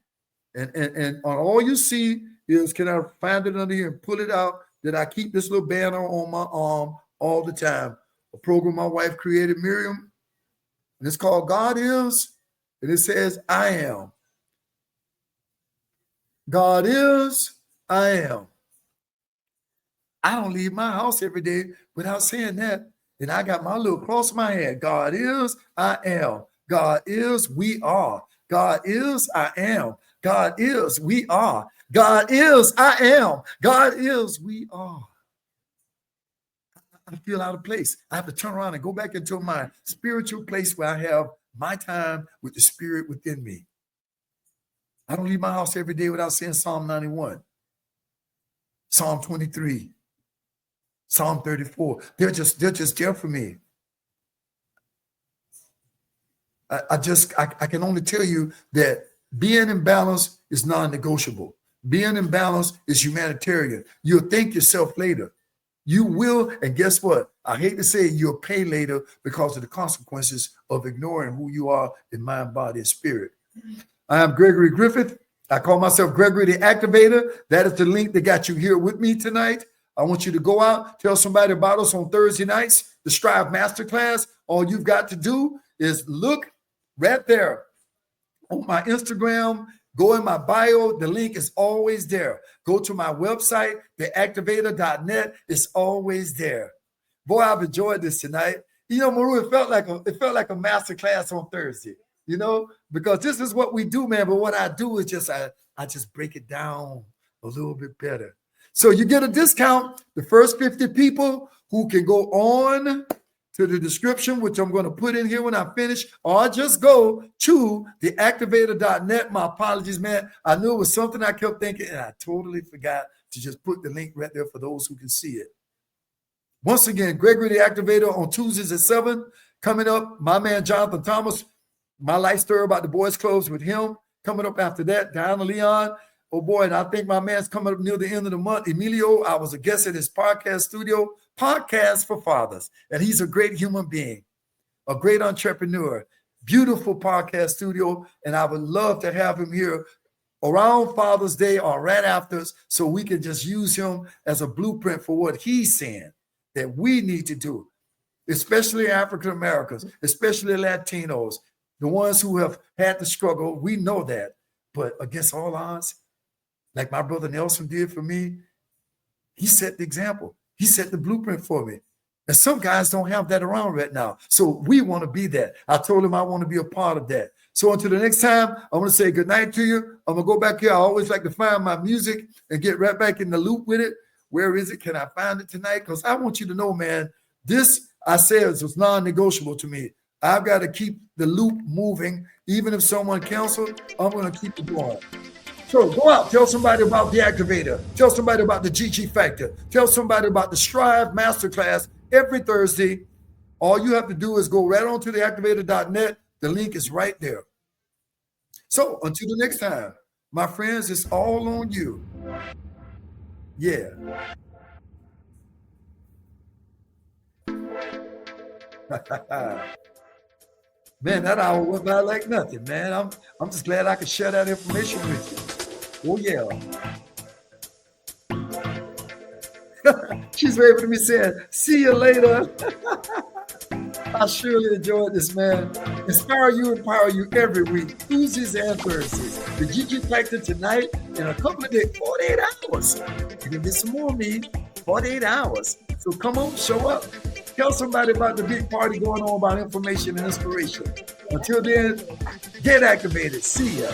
And on all you see is, can I find it under here and pull it out, that I keep this little banner on my arm all the time. A program my wife created, Miriam, and it's called God Is, and it says, I am. God is, I am. I don't leave my house every day without saying that. And I got my little cross in my head. God is, I am. God is, we are. God is, I am. God is, we are. God is, I am. God is, we are. I feel out of place. I have to turn around and go back into my spiritual place where I have my time with the Spirit within me. I don't leave my house every day without saying Psalm 91, Psalm 23, Psalm 34. They're just there for me. I can only tell you that being in balance is non-negotiable. Being in balance is humanitarian. You'll thank yourself later. You will, and guess what? I hate to say it, you'll pay later because of the consequences of ignoring who you are in mind, body, and spirit. I am Gregory Griffith. I call myself Gregory the Activator. That is the link that got you here with me tonight. I want you to go out, tell somebody about us on Thursday nights, the Strive Masterclass. All you've got to do is look right there on my Instagram. Go in my bio. The link is always there. Go to my website, theactivator.net. It's always there. Boy, I've enjoyed this tonight. You know, Maru, it felt like a master class on Thursday, you know, because this is what we do, man. But what I do is just I just break it down a little bit better. So you get a discount. The first 50 people who can go on to the description, which I'm going to put in here when I finish, or just go to theactivator.net. My apologies, man. I knew it was something I kept thinking, and I totally forgot to just put the link right there for those who can see it. Once again, Gregory the Activator on Tuesdays at 7. Coming up, my man Jonathan Thomas, my life story about the boys' clubs with him. Coming up after that, Diana Leon. Oh boy, and I think my man's coming up near the end of the month. Emilio, I was a guest at his podcast studio, Podcast for Fathers. And he's a great human being, a great entrepreneur, beautiful podcast studio. And I would love to have him here around Father's Day or right after, so we can just use him as a blueprint for what he's saying that we need to do, especially African Americans, especially Latinos, the ones who have had to struggle. We know that. But against all odds, like my brother Nelson did for me, he set the example. He set the blueprint for me. And some guys don't have that around right now. So we want to be that. I told him I want to be a part of that. So until the next time, I want to say good night to you. I'm going to go back here. I always like to find my music and get right back in the loop with it. Where is it? Can I find it tonight? Because I want you to know, man, this, I said, was non-negotiable to me. I've got to keep the loop moving. Even if someone canceled, I'm going to keep it going. So go out, tell somebody about the Activator. Tell somebody about the GG Factor. Tell somebody about the Strive Masterclass every Thursday. All you have to do is go right on to theactivator.net. The link is right there. So until the next time, my friends, it's all on you. Yeah. Man, that hour went by like nothing, man. I'm just glad I could share that information with you. Oh, yeah. She's waving to me saying, see you later. I surely enjoyed this, man. Inspire you, empower you every week, Tuesdays and Thursdays. The GG Factor tonight in a couple of days, 48 hours. You can get some more of me, 48 hours. So come on, show up. Tell somebody about the big party going on about information and inspiration. Until then, get activated. See ya.